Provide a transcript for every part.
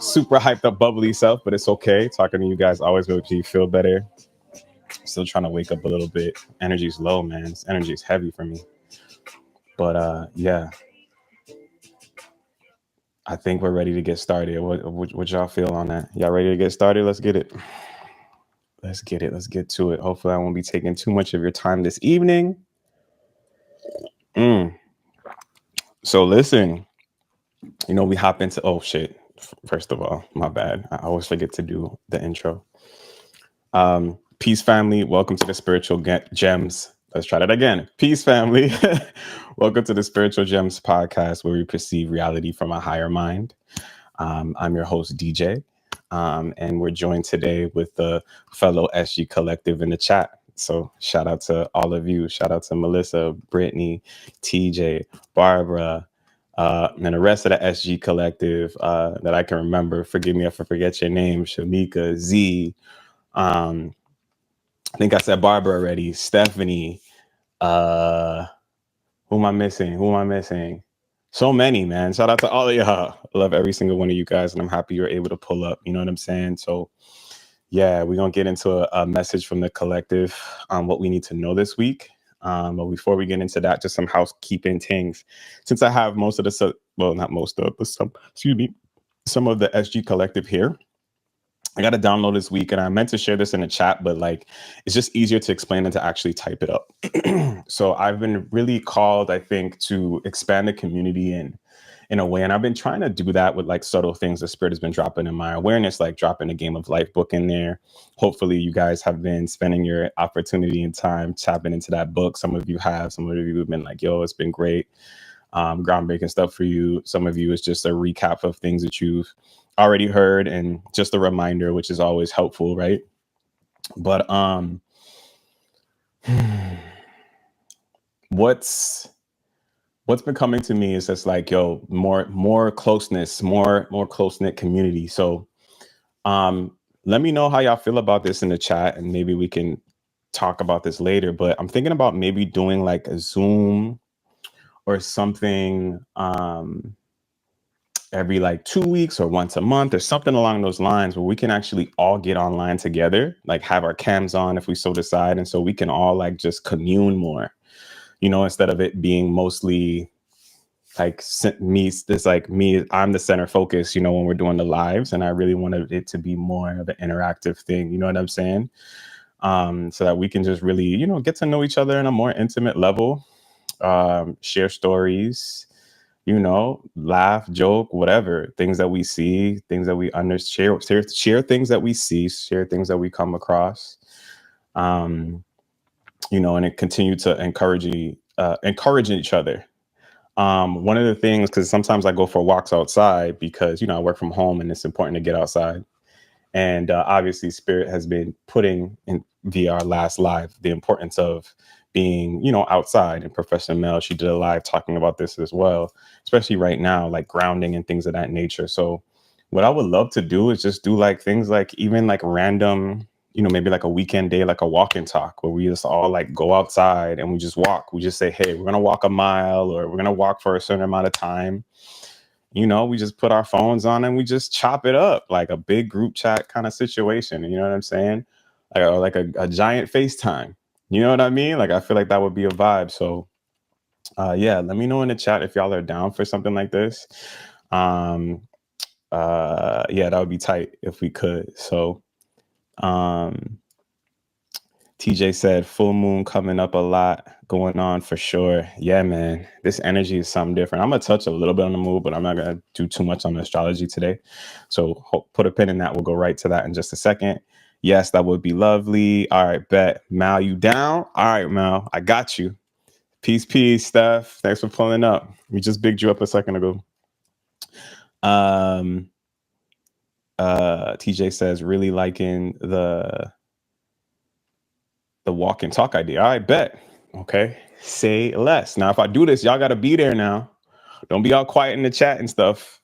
super hyped up, bubbly self, but it's okay. Talking to you guys always makes me feel better. Still trying to wake up a little bit. Energy's low, man. This energy's heavy for me. But yeah, I think we're ready to get started. What y'all feel on that? Y'all ready to get started? Let's get it. Let's get it. Let's get to it. Hopefully, I won't be taking too much of your time this evening. Mm. So listen, we hop into. Oh shit! First of all, my bad. I always forget to do the intro. Peace, family. Welcome to the Spiritual Gems. Let's try that again. Peace, family. Welcome to the Spiritual Gems podcast, where we perceive reality from a higher mind. I'm your host, DJ, and we're joined today with the fellow SG Collective in the chat. So shout out to all of you. Shout out to Melissa, Brittany, TJ, Barbara, and the rest of the SG Collective that I can remember. Forgive me if I forget your name. Shamika, Z. I think I said Barbara already. Stephanie. Who am I missing? So many, man. Shout out to all of y'all. I love every single one of you guys, and I'm happy you're able to pull up. You know what I'm saying? So, yeah, we're going to get into a message from the collective on what we need to know this week. But before we get into that, just some housekeeping things. Since I have most of the, well, not most of, but some of the SG collective here, I got to download this week, and I meant to share this in the chat, but it's just easier to explain than to actually type it up. So I've been really called, I think, to expand the community in a way. And I've been trying to do that with subtle things the Spirit has been dropping in my awareness, like dropping a Game of Life book in there. Hopefully you guys have been spending your opportunity and time tapping into that book. Some of you have, some of you have been like, yo, it's been great. Groundbreaking stuff for you. Some of you is just a recap of things that you've already heard and just a reminder, which is always helpful, right? But what's been coming to me is just more closeness, more close-knit community. So let me know how y'all feel about this in the chat, and maybe we can talk about this later. But I'm thinking about maybe doing a Zoom or something every 2 weeks or once a month or something along those lines, where we can actually all get online together, have our cams on if we so decide. And so we can all just commune more, instead of it being mostly me, I'm the center focus, when we're doing the lives. And I really wanted it to be more of an interactive thing. You know what I'm saying? So that we can just really, get to know each other in a more intimate level, share stories, laugh, joke, whatever, things that we see, things that we understand, share things that we see, share things that we come across, and it continue to encourage each other. One of the things, because sometimes I go for walks outside because, I work from home and it's important to get outside. And obviously Spirit has been putting in via our last live, the importance of being, outside. And Professor Mel, she did a live talking about this as well, especially right now, grounding and things of that nature. So what I would love to do is just do things even random, maybe a weekend day, a walk and talk, where we just all go outside and we just walk. We just say, hey, we're going to walk a mile, or we're going to walk for a certain amount of time. We just put our phones on and we just chop it up, like a big group chat kind of situation. You know what I'm saying? Like a giant FaceTime. You know what I mean? I feel like that would be a vibe. So yeah, let me know in the chat if y'all are down for something like this. Yeah, that would be tight if we could. So TJ said full moon coming up, a lot going on for sure. Yeah, man, this energy is something different. I'm gonna touch a little bit on the moon, but I'm not gonna do too much on the astrology today. So put a pin in that. We'll go right to that in just a second. Yes, that would be lovely. All right, bet. Mal, you down? All right, Mal, I got you. Peace, Steph. Thanks for pulling up. We just bigged you up a second ago. TJ says really liking the walk and talk idea. All right, bet. Okay, say less. Now, if I do this, y'all got to be there now. Don't be all quiet in the chat and stuff.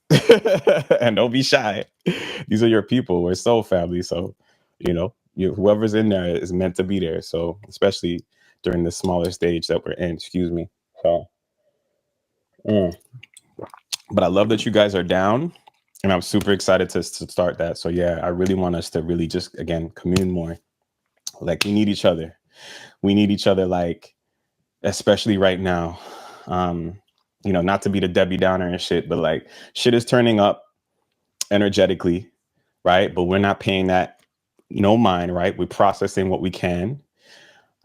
And don't be shy. These are your people. We're soul family. So, whoever's in there is meant to be there. So, especially during the smaller stage that we're in. Excuse me. So, but I love that you guys are down. And I'm super excited to start that. So yeah, I really want us to really just, again, commune more. Like, we need each other. We need each other, like, especially right now. Um, not to be the Debbie Downer and shit, but like, shit is turning up energetically, right? But we're not paying that no mind, right? We're processing what we can.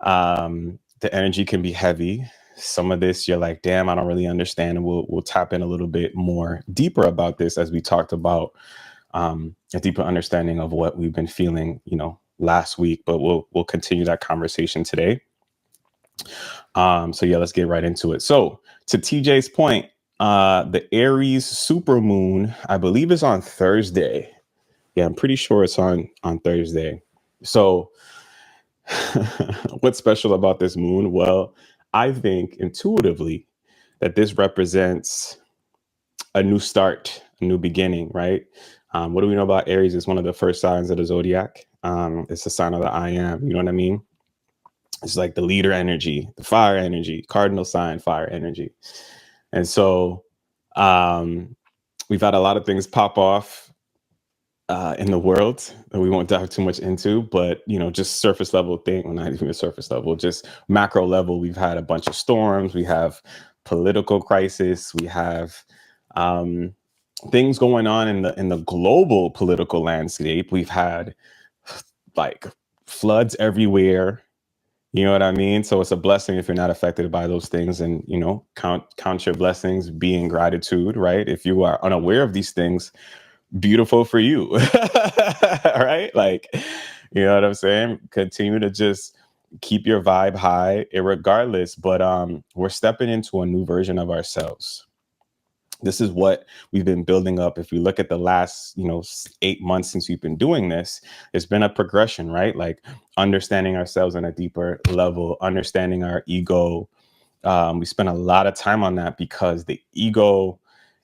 The energy can be heavy. Some of this you're like, damn, I don't really understand. And we'll tap in a little bit more deeper about this as we talked about a deeper understanding of what we've been feeling, last week. But we'll continue that conversation today. So yeah, let's get right into it. So to TJ's point, the Aries supermoon, I believe, is on Thursday. Yeah, I'm pretty sure it's on Thursday. So what's special about this moon? Well, I think intuitively that this represents a new start, a new beginning, right? What do we know about Aries? It's one of the first signs of the zodiac. It's a sign of the I am. You know what I mean? It's like the leader energy, the fire energy, cardinal sign, fire energy. And so we've had a lot of things pop off in the world that we won't dive too much into, but just surface level thing, well, not even a surface level, just macro level. We've had a bunch of storms. We have political crisis. We have things going on in the global political landscape. We've had like floods everywhere. You know what I mean? So it's a blessing if you're not affected by those things, and count your blessings, be in gratitude, right? If you are unaware of these things, beautiful for you. Right? Like, you know what I'm saying? Continue to just keep your vibe high regardless. But we're stepping into a new version of ourselves. This is what we've been building up. If we look at the last, 8 months since we've been doing this, it's been a progression, right? Like understanding ourselves on a deeper level, understanding our ego. We spent a lot of time on that because the ego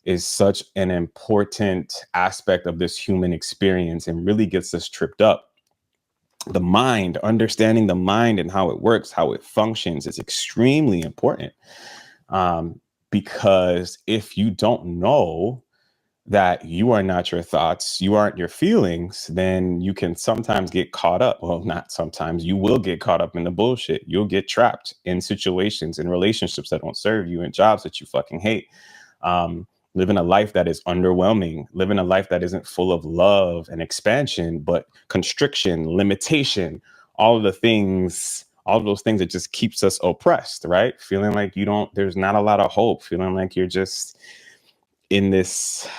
is such an important aspect of this human experience and really gets us tripped up. The mind, understanding the mind and how it works, how it functions, is extremely important. Because if you don't know that you are not your thoughts, you aren't your feelings, then you can sometimes get caught up. Well, not sometimes, you will get caught up in the bullshit. You'll get trapped in situations, in relationships that don't serve you, in jobs that you fucking hate. Living a life that is underwhelming, living a life that isn't full of love and expansion, but constriction, limitation, all of those things that just keeps us oppressed, right? Feeling like there's not a lot of hope, feeling like you're just in this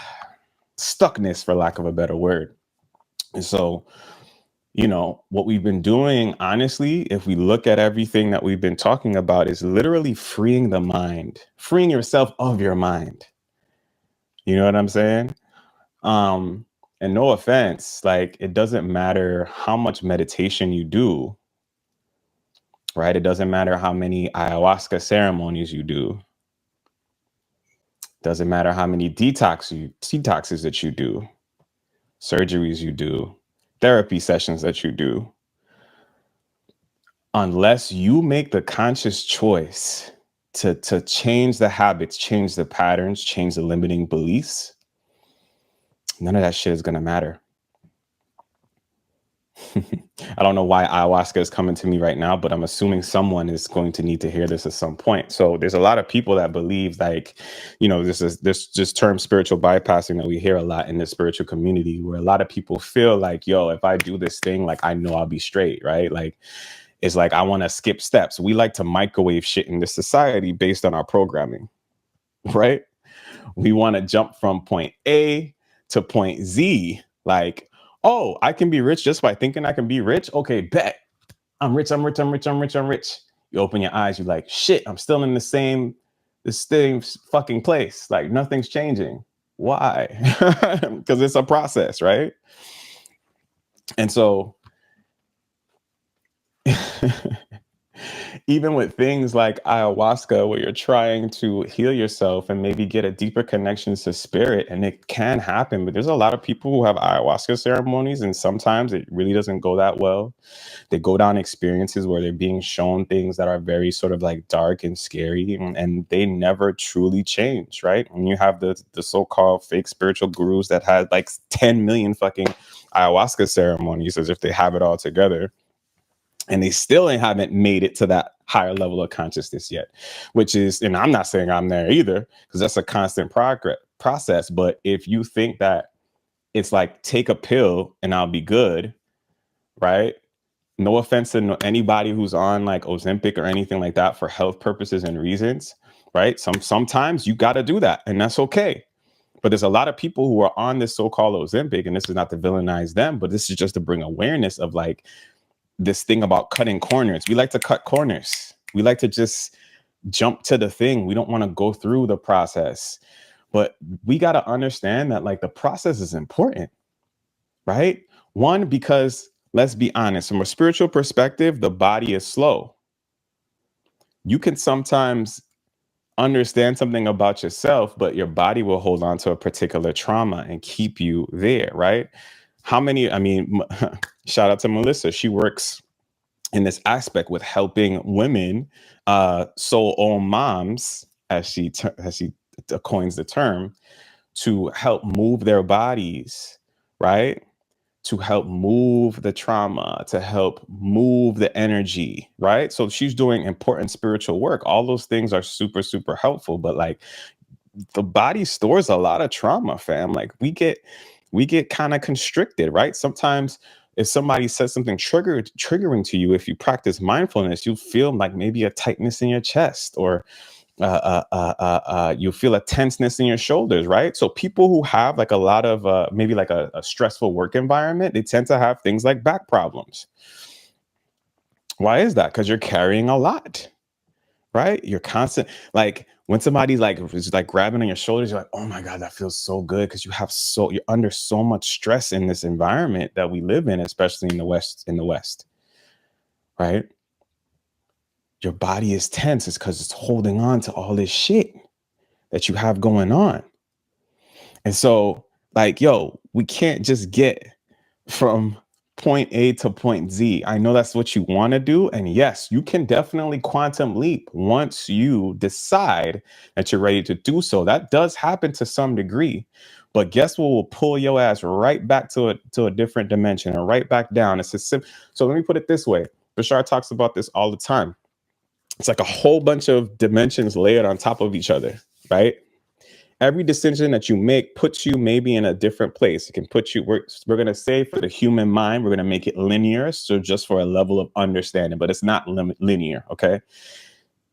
stuckness, for lack of a better word. And so, what we've been doing, honestly, if we look at everything that we've been talking about, is literally freeing the mind, freeing yourself of your mind. You know what I'm saying? And no offense, like, it doesn't matter how much meditation you do, right? It doesn't matter how many ayahuasca ceremonies you do. Doesn't matter how many detoxes that you do, surgeries you do, therapy sessions that you do. Unless you make the conscious choice to change the habits, change the patterns, change the limiting beliefs, none of that shit is gonna matter. I don't know why ayahuasca is coming to me right now, but I'm assuming someone is going to need to hear this at some point. So there's a lot of people that believe, like, this just term spiritual bypassing that we hear a lot in the spiritual community, where a lot of people feel like, yo, if I do this thing, like, I know I'll be straight, right? Like, it's like, I want to skip steps. We like to microwave shit in this society based on our programming, right? We want to jump from point A to point Z. Like, oh, I can be rich just by thinking I can be rich. Okay, bet. I'm rich. You open your eyes, you're like, shit, I'm still in the same fucking place. Like, nothing's changing. Why? Because it's a process, right? And so Even with things like ayahuasca, where you're trying to heal yourself and maybe get a deeper connection to spirit, and it can happen, but there's a lot of people who have ayahuasca ceremonies, and sometimes it really doesn't go that well. They go down experiences where they're being shown things that are very sort of like dark and scary, and they never truly change, right? And you have the so-called fake spiritual gurus that had like 10 million fucking ayahuasca ceremonies as if they have it all together, and they still haven't made it to that higher level of consciousness yet, which is, and I'm not saying I'm there either, because that's a constant progress process. But if you think that it's like take a pill and I'll be good, right? No offense to anybody who's on like Ozempic or anything like that for health purposes and reasons, right? Sometimes you got to do that, and that's okay. But there's a lot of people who are on this so-called Ozempic, and this is not to villainize them, but this is just to bring awareness of like this thing about cutting corners. We like to cut corners. We like to just jump to the thing. We don't want to go through the process. But we got to understand that like the process is important, right? One, because let's be honest, from a spiritual perspective, the body is slow. You can sometimes understand something about yourself, but your body will hold on to a particular trauma and keep you there, right? How many, I mean, shout out to Melissa. She works in this aspect with helping women, soul-owned moms, as she coins the term, to help move their bodies, right? To help move the trauma, to help move the energy, right? So she's doing important spiritual work. All those things are super, super helpful. But like the body stores a lot of trauma, fam. Like we get kind of constricted, right? Sometimes if somebody says something triggering to you, if you practice mindfulness, you feel like maybe a tightness in your chest, or you feel a tenseness in your shoulders, right? So people who have like a lot of maybe like a stressful work environment, they tend to have things like back problems. Why is that? Because you're carrying a lot, right? You're constant, like when somebody's like is like grabbing on your shoulders, you're like, oh my God, that feels so good, because you're under so much stress in this environment that we live in, especially in the West, right? Your body is tense. It's because it's holding on to all this shit that you have going on. And so, like, yo, we can't just get from point A to point Z. I know that's what you want to do. And yes, you can definitely quantum leap once you decide that you're ready to do so. That does happen to some degree. But guess what will pull your ass right back to a different dimension and right back down? It's a so let me put it this way. Bashar talks about this all the time. It's like a whole bunch of dimensions layered on top of each other, right? Every decision that you make puts you maybe in a different place. It can put you, we're going to say for the human mind, we're going to make it linear. So just for a level of understanding, but it's not linear. Okay.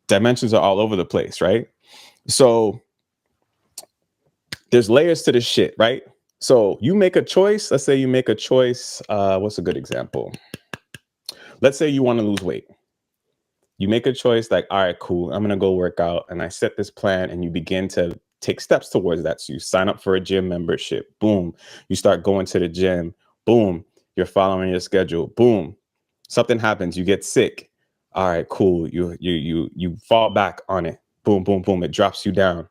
Dimensions are all over the place, right? So there's layers to this shit, right? So you make a choice. Let's say you make a choice. What's a good example? Let's say you want to lose weight. You make a choice like, all right, cool, I'm going to go work out. And I set this plan, and you begin to take steps towards that. So you sign up for a gym membership. Boom. You start going to the gym. Boom. You're following your schedule. Boom. Something happens. You get sick. All right, cool. You fall back on it. Boom, boom, boom. It drops you down,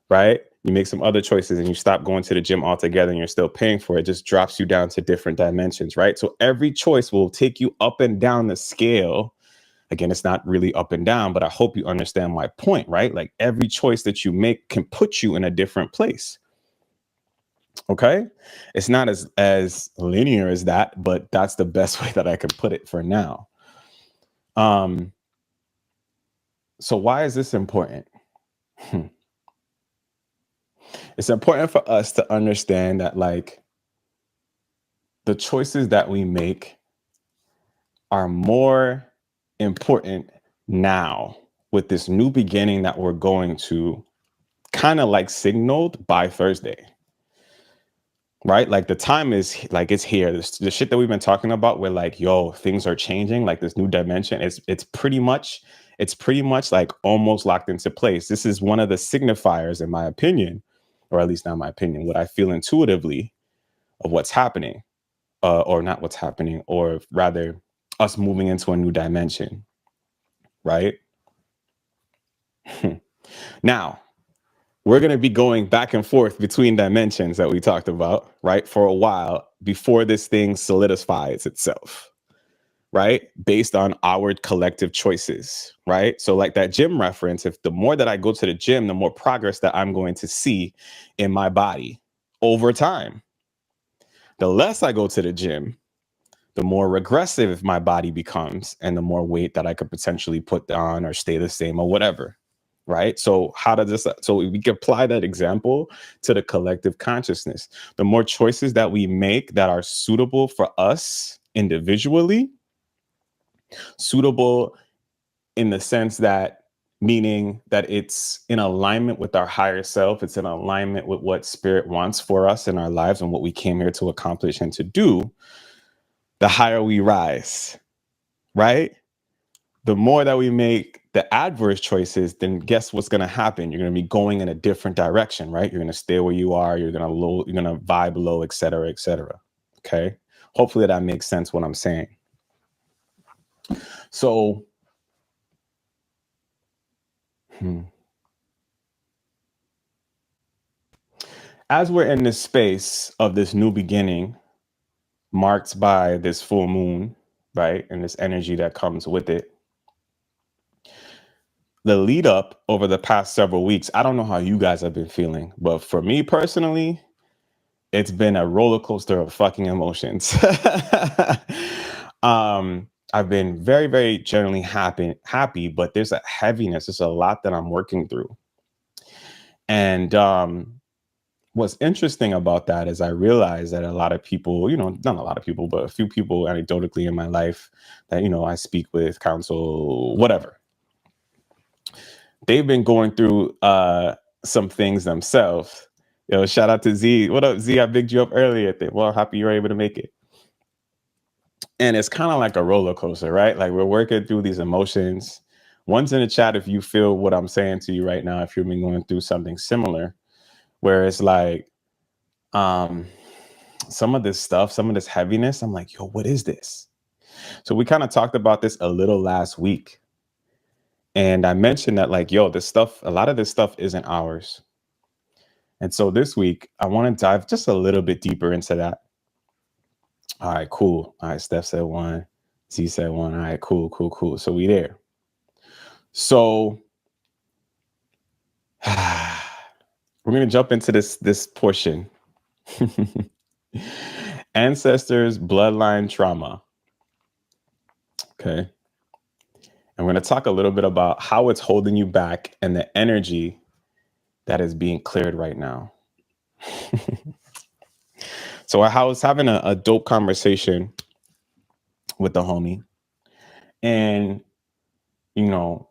right? You make some other choices and you stop going to the gym altogether, and you're still paying for it. It just drops you down to different dimensions, right? So every choice will take you up and down the scale. Again, it's not really up and down, but I hope you understand my point, right? Like every choice that you make can put you in a different place. Okay. It's not as linear as that, but that's the best way that I can put it for now. So why is this important? It's important for us to understand that like the choices that we make are more important now with this new beginning that we're going to, kind of like signaled by Thursday, right? Like the time is like, it's here. The shit that we've been talking about, where like, yo, things are changing, like this new dimension, it's pretty much like almost locked into place. This is one of the signifiers, in my opinion, or at least not my opinion, what I feel intuitively of what's happening, or not what's happening, or rather us moving into a new dimension. right? Now, we're going to be going back and forth between dimensions that we talked about, right, for a while before this thing solidifies itself, right, based on our collective choices, right? So like that gym reference, if the more that I go to the gym, the more progress that I'm going to see in my body over time. The less I go to the gym, the more regressive my body becomes and the more weight that I could potentially put on or stay the same or whatever. Right. So how does this, so we can apply that example to the collective consciousness. The more choices that we make that are suitable for us individually, suitable in the sense that, meaning that it's in alignment with our higher self, it's in alignment with what spirit wants for us in our lives and what we came here to accomplish and to do, the higher we rise, right? The more that we make the adverse choices, then guess what's going to happen? You're going to be going in a different direction, right? You're going to stay where you are. You're going to vibe low, et cetera, et cetera. Okay. Hopefully that makes sense what I'm saying. So, as we're in this space of this new beginning, marked by this full moon, right? And this energy that comes with it. The lead up over the past several weeks, I don't know how you guys have been feeling, but for me personally, it's been a roller coaster of fucking emotions. I've been very, very generally happy, but there's a heaviness. There's a lot that I'm working through. And what's interesting about that is I realize that a lot of people, not a lot of people, but a few people anecdotally in my life that, I speak with, counsel, whatever, they've been going through some things themselves. Yo, shout out to Z. What up, Z? I bigged you up earlier. Well, happy you were able to make it. And it's kind of like a roller coaster, right? Like we're working through these emotions. One's in the chat if you feel what I'm saying to you right now, if you've been going through something similar, where it's like some of this stuff, some of this heaviness, I'm like, yo, what is this? So we kind of talked about this a little last week. And I mentioned that like, yo, this stuff, a lot of this stuff isn't ours. And so this week, I want to dive just a little bit deeper into that. All right, cool. All right, Steph said one. Z said one. All right, cool. So we there. So we're going to jump into this portion. Ancestors, bloodline trauma. Okay. And we're going to talk a little bit about how it's holding you back and the energy that is being cleared right now. So I was having a dope conversation with the homie. And, I'm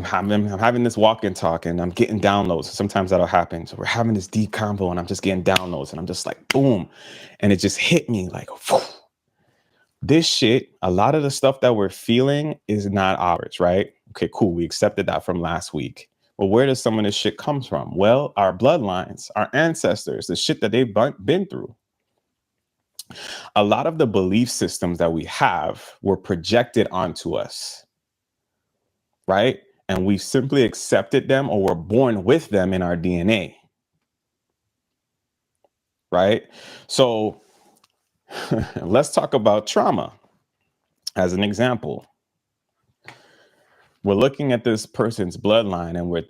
having this walk and talk and I'm getting downloads. Sometimes that'll happen. So we're having this deep convo and I'm just getting downloads and I'm just like, boom. And it just hit me like, whew. This shit, a lot of the stuff that we're feeling is not ours, right? Okay, cool. We accepted that from last week. Well, where does some of this shit come from? Well, our bloodlines, our ancestors, the shit that they've been through. A lot of the belief systems that we have were projected onto us, right? And we simply accepted them or were born with them in our DNA, right? So let's talk about trauma as an example. We're looking at this person's bloodline and we're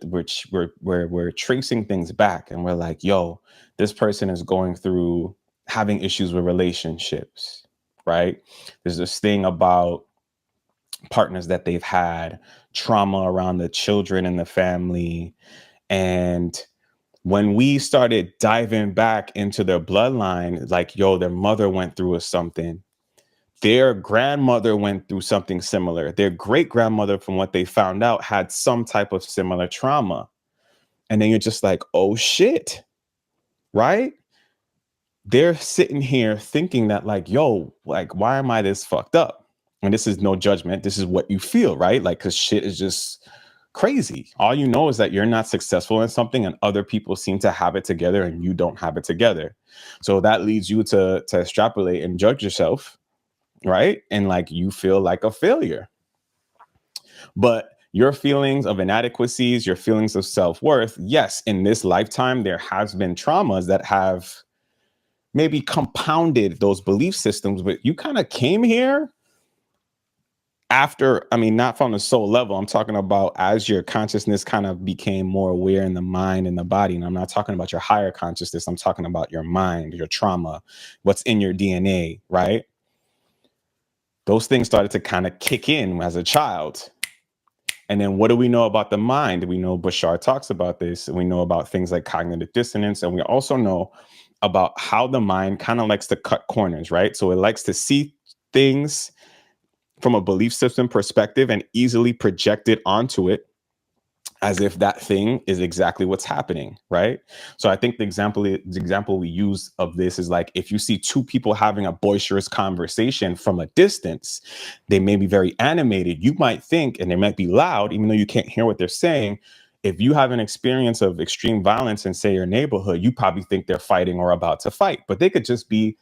tracing things back and we're like, yo, this person is going through having issues with relationships, right? There's this thing about partners that they've had, trauma around the children and the family. And when we started diving back into their bloodline, like, yo, their mother went through something. Their grandmother went through something similar. Their great grandmother, from what they found out, had some type of similar trauma. And then you're just like, oh shit, right? They're sitting here thinking that like, yo, like, why am I this fucked up? And this is no judgment. This is what you feel, right? Like, cause shit is just crazy. All you know is that you're not successful in something and other people seem to have it together and you don't have it together. So that leads you to extrapolate and judge yourself, right? And like, you feel like a failure. But your feelings of inadequacies, your feelings of self-worth, yes, in this lifetime, there has been traumas that have maybe compounded those belief systems, but you kind of came here after, I mean, not from the soul level. I'm talking about as your consciousness kind of became more aware in the mind and the body. And I'm not talking about your higher consciousness. I'm talking about your mind, your trauma, what's in your DNA, right? Those things started to kind of kick in as a child. And then what do we know about the mind? We know Bashar talks about this. And we know about things like cognitive dissonance. And we also know about how the mind kind of likes to cut corners, right? So it likes to see things from a belief system perspective and easily project it onto it as if that thing is exactly what's happening, right? So I think the example we use of this is like, if you see two people having a boisterous conversation from a distance, they may be very animated. You might think, and they might be loud, even though you can't hear what they're saying. If you have an experience of extreme violence in, say, your neighborhood, you probably think they're fighting or about to fight, but they could just be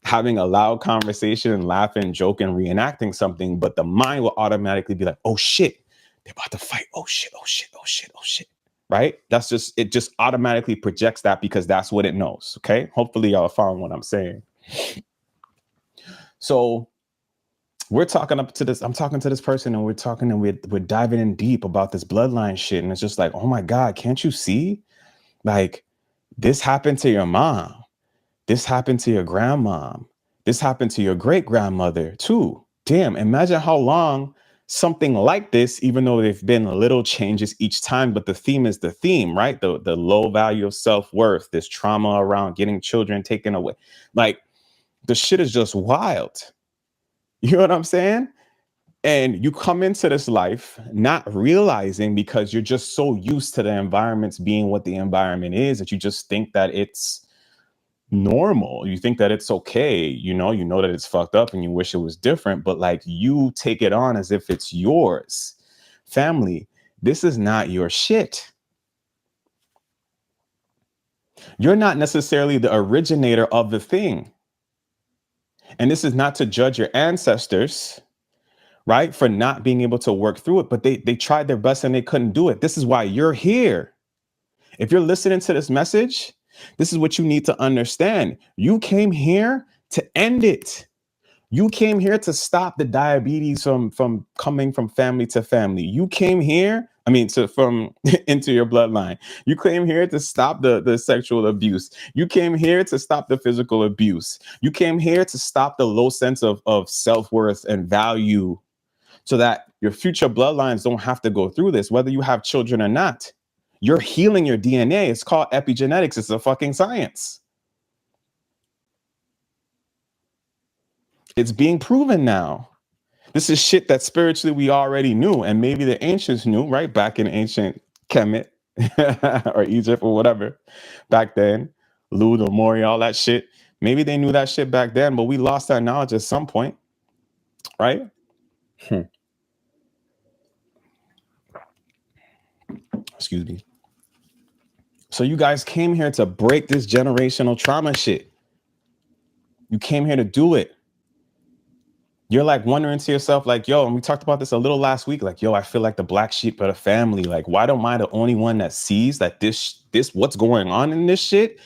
having a loud conversation and laughing, joking, reenacting something, but the mind will automatically be like, oh shit, they're about to fight. Oh shit, oh shit, oh shit, oh shit. Right? That's just, it just automatically projects that because that's what it knows. Okay. Hopefully y'all are following what I'm saying. So we're talking up to this, I'm talking to this person and we're talking and we're diving in deep about this bloodline shit. And it's just like, oh my God, can't you see? Like, this happened to your mom. This happened to your grandmom. This happened to your great grandmother too. Damn, imagine how long something like this, even though there've been little changes each time, but the theme is the theme, right? The low value of self-worth, this trauma around getting children taken away. Like, the shit is just wild. You know what I'm saying? And you come into this life not realizing, because you're just so used to the environments being what the environment is, that you just think that it's normal. You think that it's okay. You know that it's fucked up and you wish it was different, but like, you take it on as if it's yours. Family, this is not your shit. You're not necessarily the originator of the thing. And this is not to judge your ancestors, right, for not being able to work through it, but they tried their best and they couldn't do it. This is why you're here. If you're listening to this message, this is what you need to understand. You came here to end it. You came here to stop the diabetes from coming from family to family. You came here, from into your bloodline. You came here to stop the sexual abuse. You came here to stop the physical abuse. You came here to stop the low sense of self-worth and value, so that your future bloodlines don't have to go through this, whether you have children or not. You're healing your DNA. It's called epigenetics. It's a fucking science. It's being proven now. This is shit that spiritually we already knew, and maybe the ancients knew, right? Back in ancient Kemet or Egypt or whatever, back then, Lud or Mori, all that shit. Maybe they knew that shit back then, but we lost that knowledge at some point, right? Excuse me. So you guys came here to break this generational trauma shit. You came here to do it. You're like wondering to yourself, like, yo, and we talked about this a little last week, like, yo, I feel like the black sheep of the family. Like, why don't I the only one that sees that this what's going on in this shit,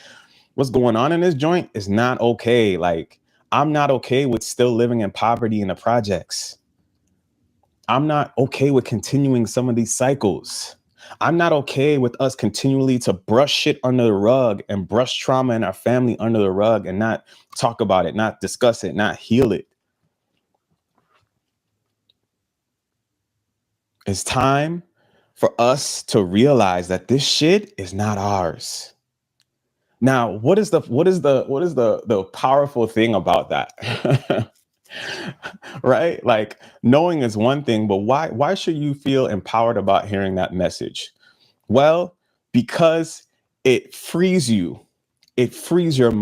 what's going on in this joint is not okay. Like, I'm not okay with still living in poverty in the projects. I'm not okay with continuing some of these cycles. I'm not okay with us continually to brush shit under the rug and brush trauma in our family under the rug and not talk about it, not discuss it, not heal it. It's time for us to realize that this shit is not ours. Now, what is the powerful thing about that? Right? Like, knowing is one thing, but why should you feel empowered about hearing that message? Well, because it frees you. It frees your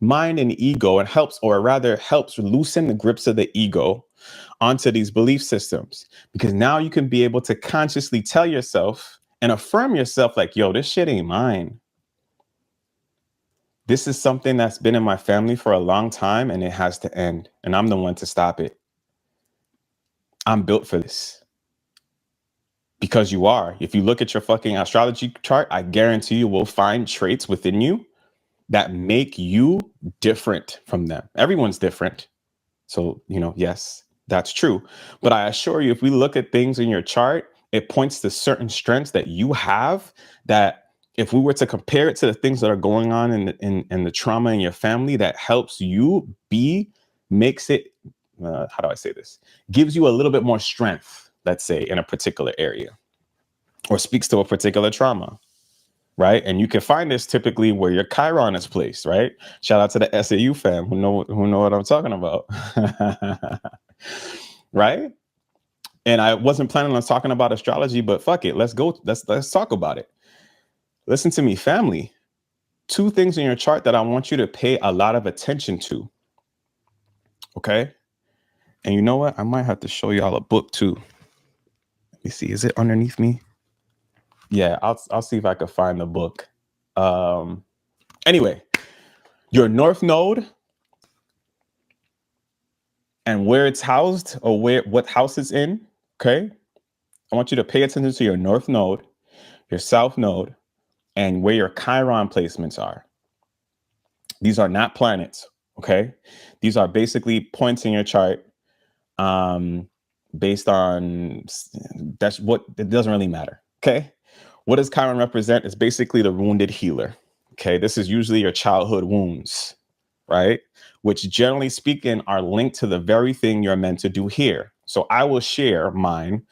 mind and ego, and helps loosen the grips of the ego onto these belief systems, because now you can be able to consciously tell yourself and affirm yourself, like, yo, this shit ain't mine. This is something that's been in my family for a long time and it has to end, and I'm the one to stop it. I'm built for this. Because you are. If you look at your fucking astrology chart, I guarantee you will find traits within you that make you different from them. Everyone's different. So, yes, that's true. But I assure you, if we look at things in your chart, it points to certain strengths that you have that if we were to compare it to the things that are going on in the trauma in your family, that helps you makes it, how do I say this? Gives you a little bit more strength, let's say, in a particular area or speaks to a particular trauma. Right. And you can find this typically where your Chiron is placed. Right. Shout out to the SAU fam who know what I'm talking about. Right. And I wasn't planning on talking about astrology, but fuck it. Let's go. Let's talk about it. Listen to me, family. 2 things in your chart that I want you to pay a lot of attention to. Okay. And you know what? I might have to show y'all a book too. Let me see. Is it underneath me? Yeah, I'll see if I can find the book. Anyway, your North Node and where it's housed or what house it's in. Okay. I want you to pay attention to your North Node, your South Node, and where your Chiron placements are. These are not planets. Okay. These are basically points in your chart based on that's what it doesn't really matter. Okay. What does Chiron represent? It's basically the wounded healer. Okay. This is usually your childhood wounds, right? Which generally speaking are linked to the very thing you're meant to do here. So I will share mine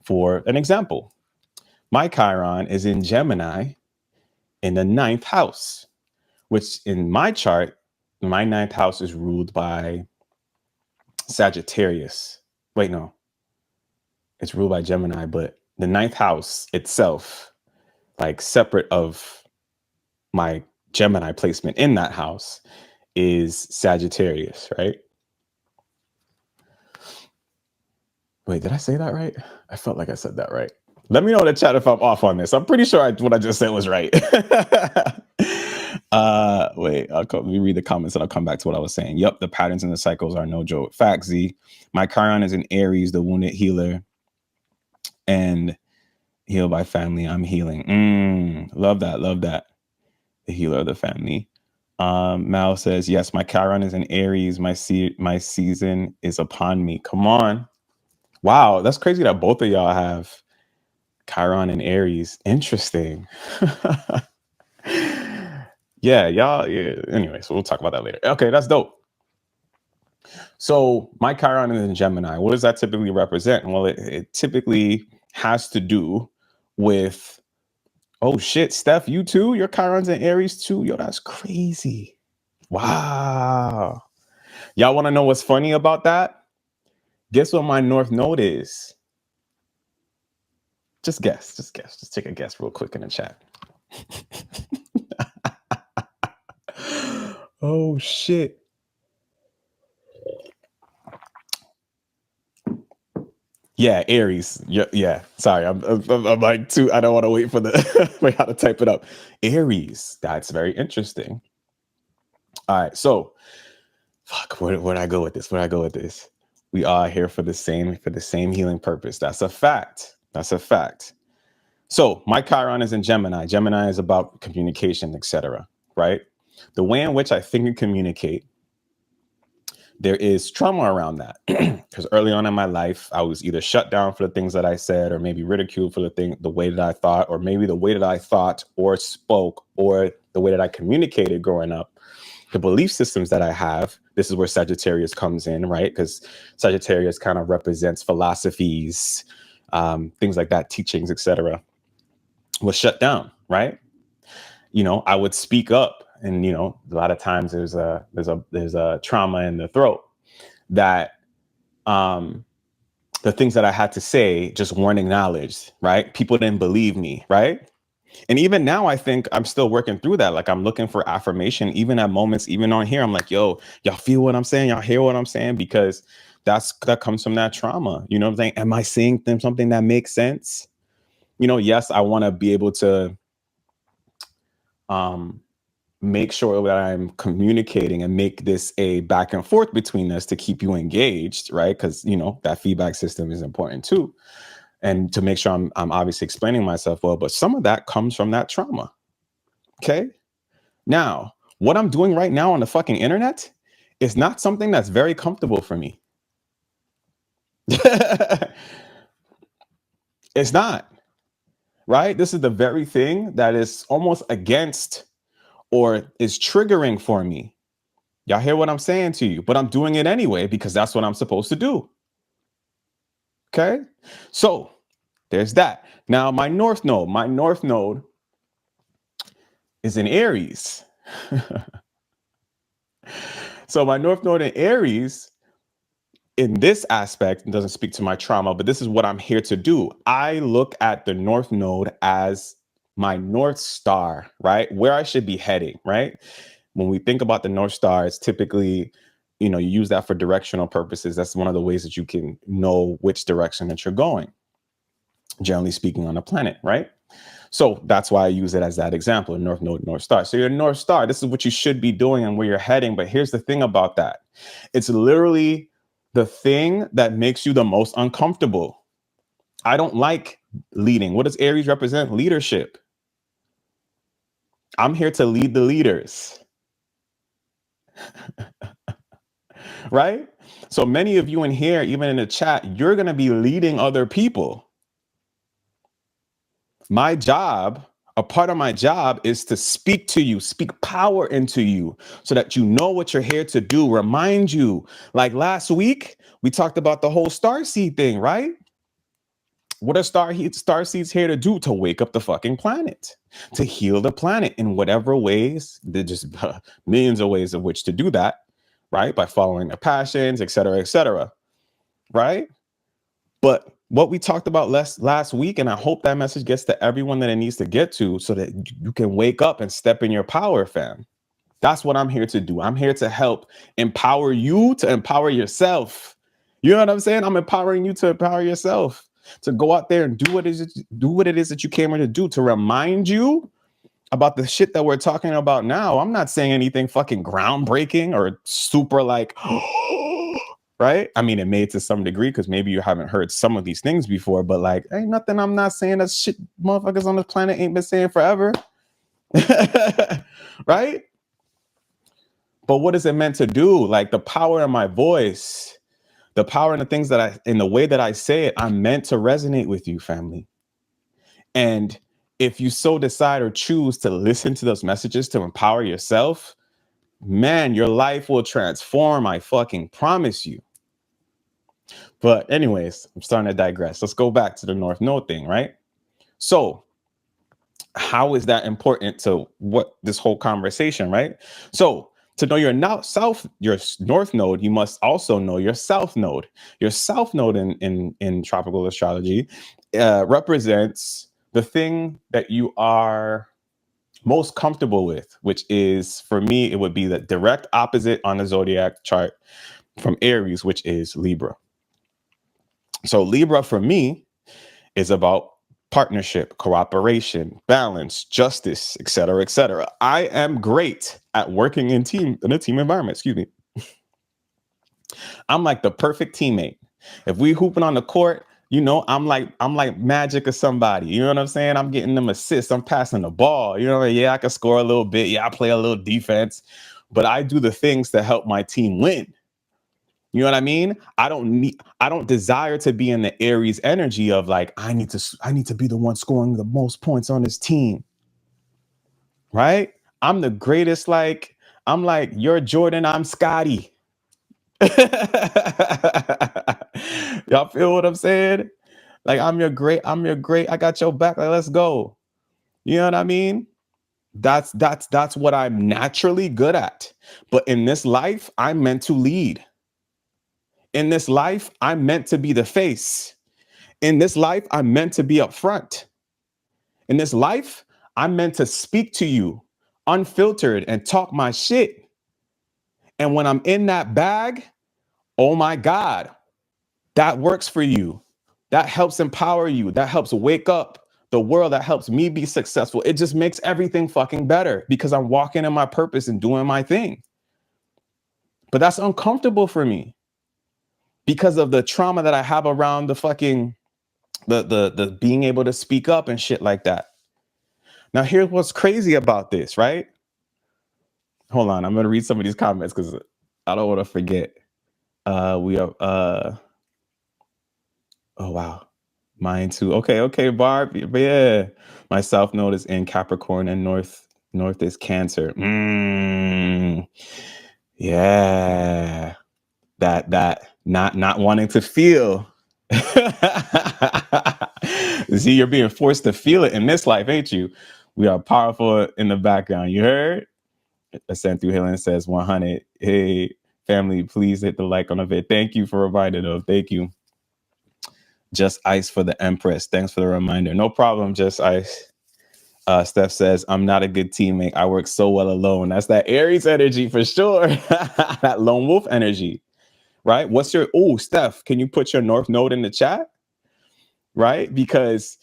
for an example. My Chiron is in Gemini in the 9th house, which in my chart, my 9th house is ruled by Sagittarius. Wait, no, it's ruled by Gemini, but the 9th house itself, like separate of my Gemini placement in that house, is Sagittarius, right? Wait, did I say that right? I felt like I said that right. Let me know in the chat if I'm off on this. I'm pretty sure what I just said was right. Wait, let me read the comments and I'll come back to what I was saying. Yep, the patterns and the cycles are no joke. Fact, Z. My Chiron is in Aries, the wounded healer, and healed by family. I'm healing. Love that. Love that. The healer of the family. Mal says, yes, my Chiron is in Aries. My season is upon me. Come on. Wow, that's crazy that both of y'all have Chiron and Aries. Interesting. Yeah, y'all. Yeah. Anyway, so we'll talk about that later. Okay, that's dope. So my Chiron is in Gemini. What does that typically represent? Well, it typically has to do with, oh shit, Steph, you too? Your Chiron's in Aries too? Yo, that's crazy. Wow. Y'all want to know what's funny about that? Guess what my North Node is? Just guess. Just take a guess real quick in the chat. Oh shit. Yeah, Aries. Yeah. Sorry, I'm like too. I don't want to wait for the wait how to type it up. Aries. That's very interesting. All right, so fuck. Where'd I go with this? Where'd I go with this? We are here for the same healing purpose. That's a fact. That's a fact. So my Chiron is in Gemini. Gemini is about communication, etc. Right? The way in which I think and communicate, there is trauma around that because early on in my life, I was either shut down for the things that I said, or maybe ridiculed for the way that I thought, or maybe the way that I thought or spoke, or the way that I communicated growing up. The belief systems that I have, this is where Sagittarius comes in, right? Because Sagittarius kind of represents philosophies, things like that, teachings, etc. Was shut down, right? I would speak up, and a lot of times there's a trauma in the throat that the things that I had to say just weren't acknowledged, right? People didn't believe me, right? And even now, I think I'm still working through that. Like I'm looking for affirmation, even at moments, even on here. I'm like, yo, y'all feel what I'm saying? Y'all hear what I'm saying? Because that comes from that trauma. You know what I'm saying? Am I saying something that makes sense? Yes, I want to be able to make sure that I'm communicating and make this a back and forth between us to keep you engaged, right? Because, you know, that feedback system is important too. And to make sure I'm obviously explaining myself well, but some of that comes from that trauma. Okay. Now, what I'm doing right now on the fucking internet is not something that's very comfortable for me. It's not, right? This is the very thing that is almost against or is triggering for me. Y'all hear what I'm saying to you? But I'm doing it anyway because that's what I'm supposed to do. Okay? So there's that. Now, my North Node is in Aries. So my North Node in Aries, in this aspect, doesn't speak to my trauma, but this is what I'm here to do. I look at the North Node as my North Star, right? Where I should be heading, right? When we think about the North Star, it's typically, you know, you use that for directional purposes. That's one of the ways that you can know which direction that you're going, generally speaking, on a planet, right? So that's why I use it as that example, North Node, North Star. So your North Star, this is what you should be doing and where you're heading. But here's the thing about that. It's literally the thing that makes you the most uncomfortable. I don't like leading. What does Aries represent? Leadership. I'm here to lead the leaders. Right? So many of you in here, even in the chat, you're going to be leading other people. My job, a part of my job is to speak to you, speak power into you so that you know what you're here to do. Remind you, like last week, we talked about the whole starseed thing, right? What are starseeds here to do? To wake up the fucking planet, to heal the planet in whatever ways. There's just millions of ways of which to do that, right? By following their passions, et cetera, right? But what we talked about last week, and I hope that message gets to everyone that it needs to get to so that you can wake up and step in your power, fam. That's what I'm here to do. I'm here to help empower you to empower yourself. You know what I'm saying? I'm empowering you to empower yourself, to go out there and do what it is that you came here to do, to remind you about the shit that we're talking about now. I'm not saying anything fucking groundbreaking or super like, right? I mean, it may to some degree because maybe you haven't heard some of these things before, but like, ain't nothing I'm not saying that shit motherfuckers on this planet ain't been saying forever. Right? But what is it meant to do? Like the power in my voice, the power in the things that in the way that I say it, I'm meant to resonate with you, family. And if you so decide or choose to listen to those messages to empower yourself, man, your life will transform. I fucking promise you. But anyways, I'm starting to digress. Let's go back to the North Node thing, right? So how is that important to what this whole conversation, right? So to know your North Node, you must also know your South Node. Your South Node in tropical astrology represents the thing that you are most comfortable with, which is, for me, it would be the direct opposite on the zodiac chart from Aries, which is Libra. So Libra for me is about partnership, cooperation, balance, justice, et cetera. I am great at working in a team environment. Excuse me. I'm like the perfect teammate. If we hooping on the court, you know, I'm like Magic or somebody. You know what I'm saying? I'm getting them assists. I'm passing the ball. You know, yeah, I can score a little bit. Yeah, I play a little defense, but I do the things to help my team win. You know what I mean? I don't desire to be in the Aries energy of like, I need to be the one scoring the most points on this team. Right? I'm the greatest, I'm like, you're Jordan, I'm Scotty. Y'all feel what I'm saying? Like, I'm your great, I got your back. Like, let's go. You know what I mean? That's what I'm naturally good at. But in this life, I'm meant to lead. In this life, I'm meant to be the face. In this life, I'm meant to be up front. In this life, I'm meant to speak to you unfiltered and talk my shit. And when I'm in that bag, oh my God, that works for you. That helps empower you. That helps wake up the world, that helps me be successful. It just makes everything fucking better because I'm walking in my purpose and doing my thing. But that's uncomfortable for me because of the trauma that I have around the fucking the being able to speak up and shit like that. Now, here's what's crazy about this, right? Hold on, I'm gonna read some of these comments because I don't want to forget. We are oh wow. Mine too. Okay, Barb. Yeah. My south node is in Capricorn and north is Cancer. Yeah. That not wanting to feel. See, you're being forced to feel it in this life, ain't you? We are powerful in the background. You heard? Ascent through Healing says 100. Hey, family, please hit the like on the vid. Thank you for reminding of. Thank you. Just Ice for the Empress. Thanks for the reminder. No problem, Just Ice. Steph says, I'm not a good teammate. I work so well alone. That's that Aries energy for sure. That lone wolf energy, right? What's your, oh, Steph, can you put your North Node in the chat? Right? Because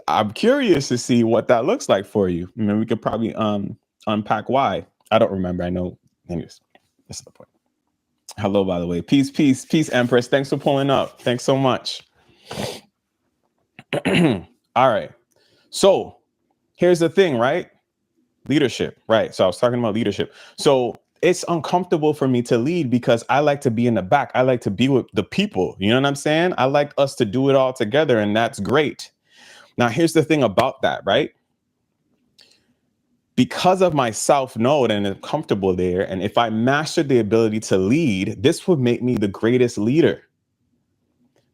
I'm curious to see what that looks like for you. I mean, we could probably unpack why. I don't remember. I know. Anyways, that's the point. Hello, by the way. Peace, Empress. Thanks for pulling up. Thanks so much. All right. So here's the thing, right? Leadership, right? So I was talking about leadership. So it's uncomfortable for me to lead because I like to be in the back. I like to be with the people. You know what I'm saying? I like us to do it all together, and that's great. Now, here's the thing about that, right? Because of my South Node and I'm comfortable there, and if I mastered the ability to lead, this would make me the greatest leader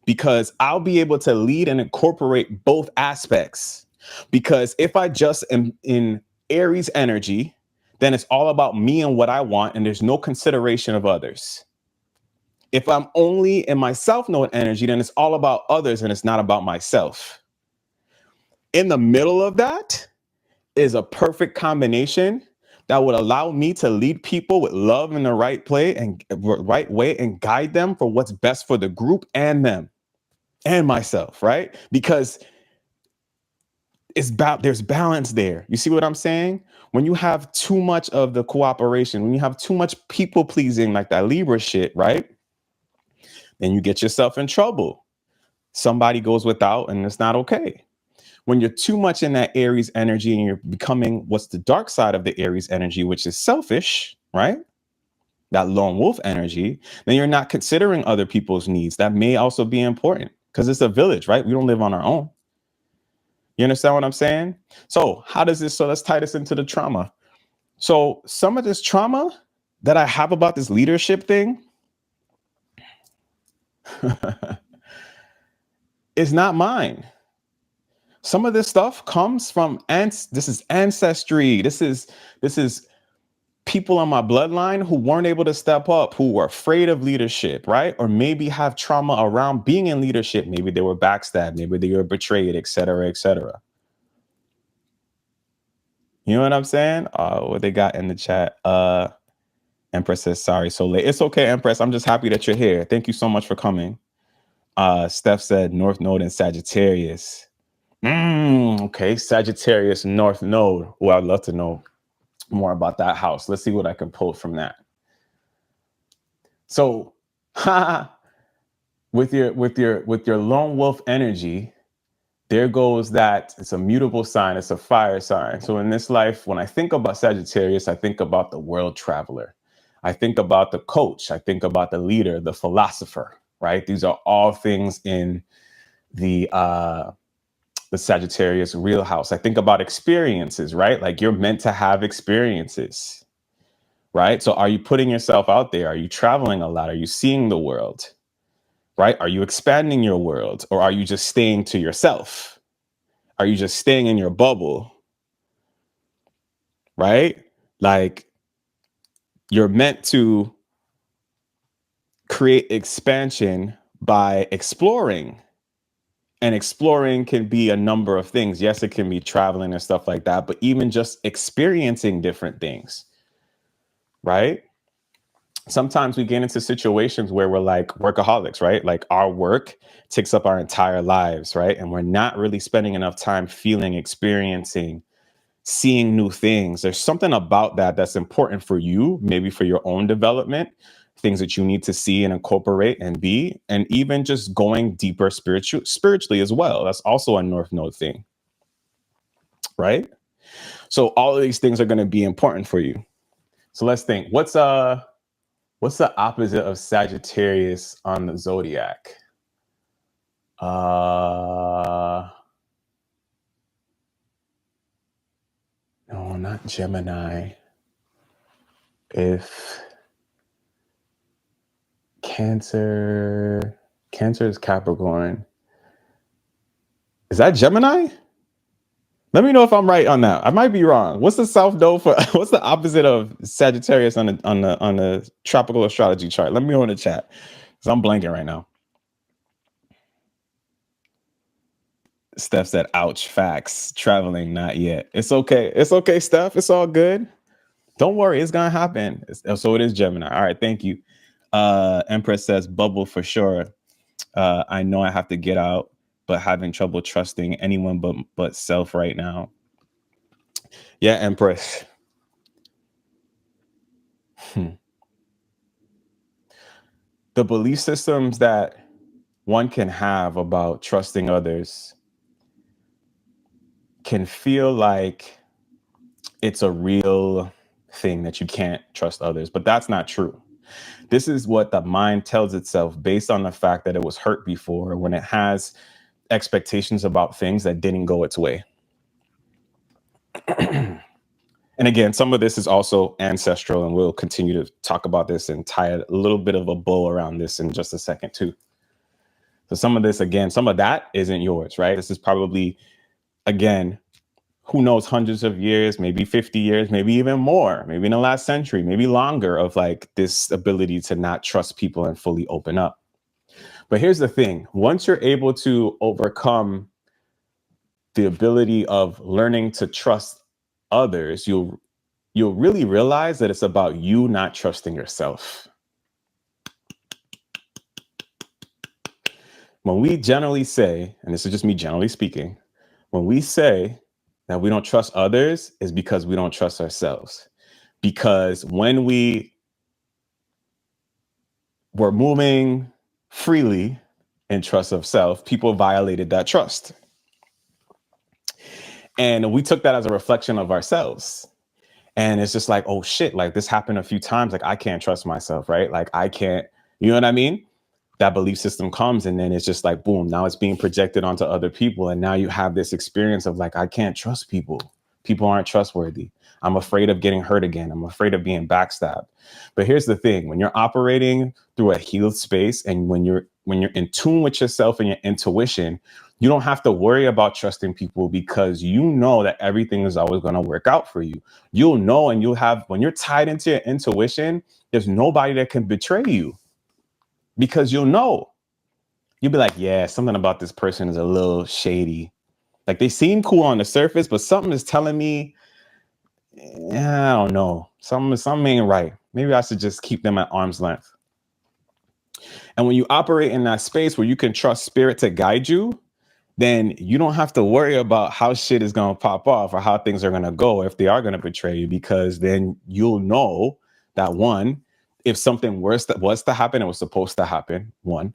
because I'll be able to lead and incorporate both aspects. Because if I just am in Aries energy, then it's all about me and what I want, and there's no consideration of others. If I'm only in my South Node energy, then it's all about others and it's not about myself. In the middle of that is a perfect combination that would allow me to lead people with love in the right way and guide them for what's best for the group and them and myself, right? Because there's balance there. You see what I'm saying? When you have too much of the cooperation, when you have too much people pleasing, like that Libra shit, right? Then you get yourself in trouble. Somebody goes without and it's not okay. When you're too much in that Aries energy and you're becoming what's the dark side of the Aries energy, which is selfish, right? That lone wolf energy, then you're not considering other people's needs. That may also be important because it's a village, right? We don't live on our own. You understand what I'm saying? So let's tie this into the trauma. So some of this trauma that I have about this leadership thing is not mine. Some of this stuff comes from this is ancestry. This is people on my bloodline who weren't able to step up, who were afraid of leadership, right? Or maybe have trauma around being in leadership. Maybe they were backstabbed, maybe they were betrayed, et cetera, et cetera. You know what I'm saying? What they got in the chat. Empress says, sorry, so late. It's okay, Empress. I'm just happy that you're here. Thank you so much for coming. Steph said North Node and Sagittarius. Okay, Sagittarius, North Node. Oh, I'd love to know more about that house. Let's see what I can pull from that. So, with your lone wolf energy, there goes that. It's a mutable sign. It's a fire sign. So in this life, when I think about Sagittarius, I think about the world traveler. I think about the coach. I think about the leader, the philosopher, right? These are all things in the Sagittarius real house. I think about experiences, right? Like you're meant to have experiences, right? So are you putting yourself out there? Are you traveling a lot? Are you seeing the world, right? Are you expanding your world, or are you just staying to yourself? Are you just staying in your bubble, right? Like you're meant to create expansion by exploring. And exploring can be a number of things. Yes, it can be traveling and stuff like that, but even just experiencing different things, right? sometimes we get into situations where we're like workaholics, right? Like our work takes up our entire lives, right? And we're not really spending enough time feeling, experiencing, seeing new things. There's something about that that's important for you, maybe for your own development, things that you need to see and incorporate and be, and even just going deeper spiritually as well. That's also a North Node thing, right? So all of these things are going to be important for you. So let's think. What's the opposite of Sagittarius on the zodiac? No, not Gemini. If Cancer is Capricorn. Is that Gemini? Let me know if I'm right on that. I might be wrong. What's the South Node for? What's the opposite of Sagittarius on the tropical astrology chart? Let me know in the chat, because I'm blanking right now. Steph said, "Ouch, facts. Traveling, not yet. It's okay. It's okay, Steph. It's all good. Don't worry. It's gonna happen." So it is Gemini. All right, thank you. Empress says, "Bubble for sure. I know I have to get out, but having trouble trusting anyone but self right now." Yeah, Empress. The belief systems that one can have about trusting others can feel like it's a real thing that you can't trust others, but that's not true. This is what the mind tells itself based on the fact that it was hurt before, when it has expectations about things that didn't go its way. And again, some of this is also ancestral, and we'll continue to talk about this and tie a little bit of a bow around this in just a second too. So some of this, again, some of that isn't yours, right? This is probably, again, who knows, hundreds of years, maybe 50 years, maybe even more, maybe in the last century, maybe longer, of like this ability to not trust people and fully open up. But here's the thing. Once you're able to overcome the ability of learning to trust others, you'll really realize that it's about you not trusting yourself. When we generally say, and this is just me generally speaking, when we say that we don't trust others, is because we don't trust ourselves. Because when we were moving freely in trust of self, people violated that trust. And we took that as a reflection of ourselves. And it's just like, oh shit, like this happened a few times. Like I can't trust myself, right? Like I can't, you know what I mean? That belief system comes, and then it's just like, boom, now it's being projected onto other people. And now you have this experience of like, I can't trust people. People aren't trustworthy. I'm afraid of getting hurt again. I'm afraid of being backstabbed. But here's the thing, when you're operating through a healed space, and when you're in tune with yourself and your intuition, you don't have to worry about trusting people, because you know that everything is always going to work out for you. You'll know, and you'll have, when you're tied into your intuition, there's nobody that can betray you, because you'll know. You'll be like, yeah, something about this person is a little shady. Like they seem cool on the surface, but something is telling me, I don't know, something ain't right. Maybe I should just keep them at arm's length. And when you operate in that space where you can trust spirit to guide you, then you don't have to worry about how shit is going to pop off or how things are going to go, if they are going to betray you, because then you'll know that, one, if something worse that was to happen, it was supposed to happen, one.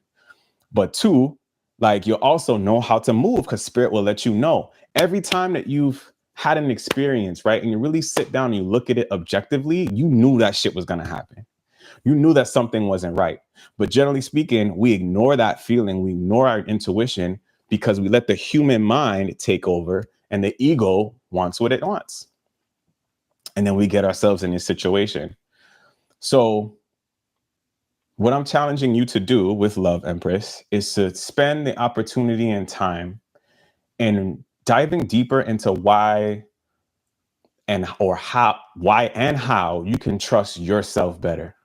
But two, like you'll also know how to move, because spirit will let you know. Every time that you've had an experience, right, and you really sit down and you look at it objectively, you knew that shit was going to happen. You knew that something wasn't right. But generally speaking, we ignore that feeling. We ignore our intuition, because we let the human mind take over, and the ego wants what it wants. And then we get ourselves in this situation. So what I'm challenging you to do with love, Empress, is to spend the opportunity and time in diving deeper into why and how you can trust yourself better,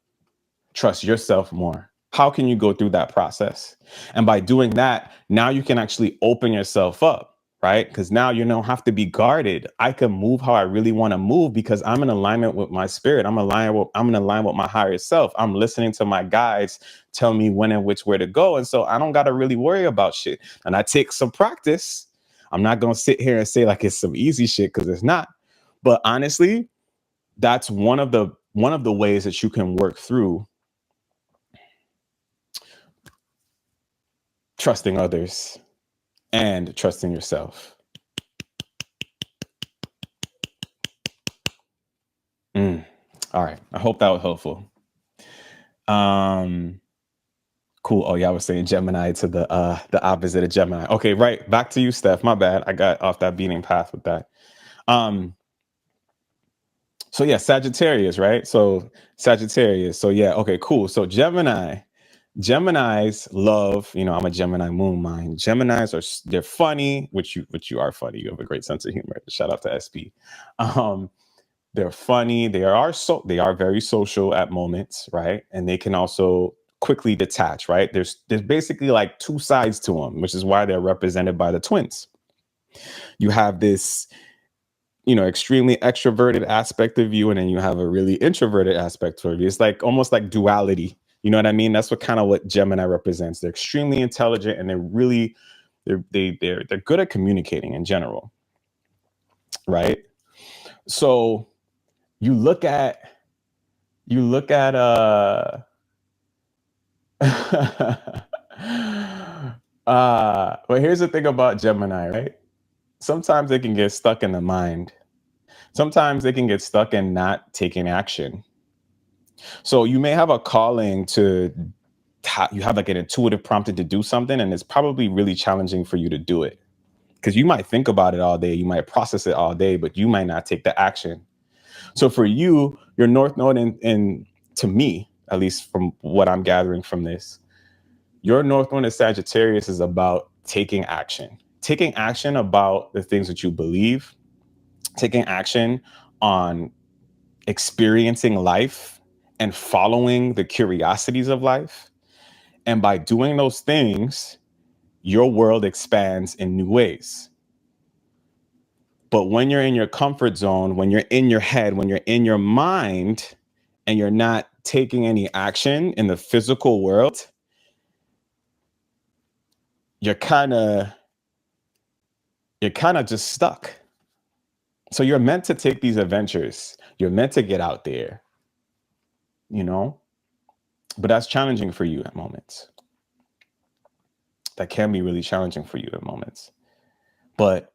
trust yourself more. How can you go through that process? And by doing that, now you can actually open yourself up right? Because now you don't have to be guarded. I can move how I really want to move because I'm in alignment with my spirit. I'm in alignment with my higher self. I'm listening to my guides tell me when and which where to go. And so I don't got to really worry about shit. And I take some practice. I'm not going to sit here and say like it's some easy shit because it's not. But honestly, that's one of the ways that you can work through trusting others and trusting yourself. Mm. All right. I hope that was helpful. Um, cool. Oh yeah, I was saying Gemini to the opposite of Gemini. Okay, right. Back to you, Steph. My bad. I got off that beating path with that. Um, so yeah, Sagittarius, right? So Sagittarius. So yeah, okay, cool. So Geminis love, I'm a Gemini moon mine. Geminis they're funny, which you are funny. You have a great sense of humor. Shout out to SP. Um, they're funny. They are very social at moments, right? And they can also quickly detach, right? There's basically like two sides to them, which is why they're represented by the twins. You have this, extremely extroverted aspect of you, and then you have a really introverted aspect of you. It's like almost like duality. You know what I mean? That's what Gemini represents. They're extremely intelligent, and they're good at communicating in general, right? So you look at but here's the thing about Gemini, right? Sometimes they can get stuck in the mind. Sometimes they can get stuck in not taking action. So you may have a calling you have like an intuitive prompting to do something, and it's probably really challenging for you to do it because you might think about it all day, you might process it all day, but you might not take the action. So for you, your North Node, and to me, at least from what I'm gathering from this, your North Node in Sagittarius is about taking action about the things that you believe, taking action on experiencing life and following the curiosities of life. And by doing those things, your world expands in new ways. But when you're in your comfort zone, when you're in your head, when you're in your mind, and you're not taking any action in the physical world, you're kind of just stuck. So you're meant to take these adventures. You're meant to get out there, you know? But that's challenging for you at moments. That can be really challenging for you at moments. But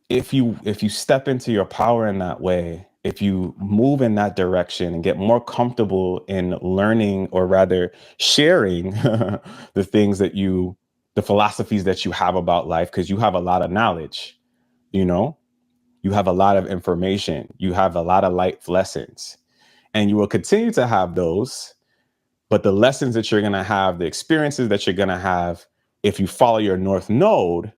if you step into your power in that way, if you move in that direction and get more comfortable in learning, or rather sharing the philosophies that you have about life, because you have a lot of knowledge, you know, you have a lot of information, you have a lot of life lessons, and you will continue to have those. But the lessons that you're going to have, the experiences that you're going to have, if you follow your North Node,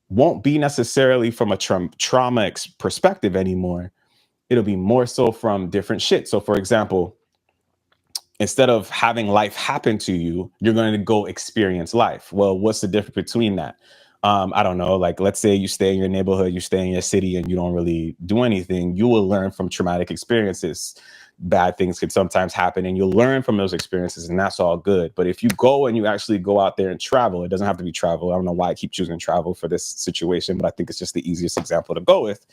won't be necessarily from a trauma perspective anymore. It'll be more so from different shit. So, for example, instead of having life happen to you, you're going to go experience life. Well, what's the difference between that? I don't know. Like, let's say you stay in your neighborhood, you stay in your city, and you don't really do anything. You will learn from traumatic experiences. Bad things can sometimes happen, and you'll learn from those experiences, and that's all good. But if you go and you actually go out there and travel, it doesn't have to be travel. I don't know why I keep choosing travel for this situation, but I think it's just the easiest example to go with.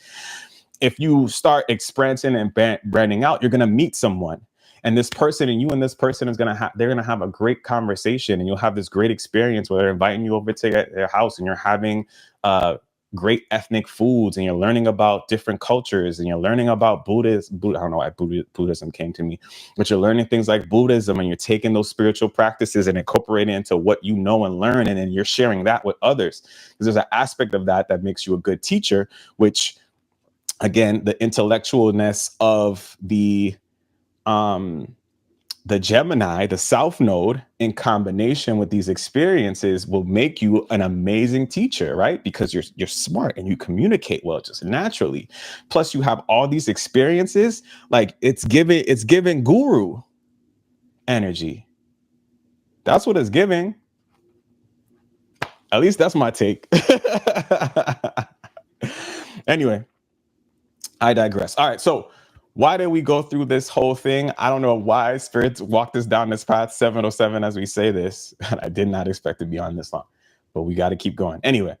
If you start experiencing and branding out, you're going to meet someone. And this person and you and this person they're going to have a great conversation, and you'll have this great experience where they're inviting you over to their house, and you're having great ethnic foods, and you're learning about different cultures, and you're learning about Buddhism. I don't know why Buddhism came to me, but you're learning things like Buddhism, and you're taking those spiritual practices and incorporating into what you know and learn. And then you're sharing that with others, because there's an aspect of that makes you a good teacher, which, again, the intellectualness of the Gemini, the South Node, in combination with these experiences will make you an amazing teacher, right? Because you're smart and you communicate well just naturally. Plus, you have all these experiences, like it's giving guru energy. That's what it's giving. At least that's my take. Anyway, I digress. All right, so why did we go through this whole thing? I don't know why spirits walked us down this path, 707, as we say this. And I did not expect to be on this long, but we got to keep going. Anyway,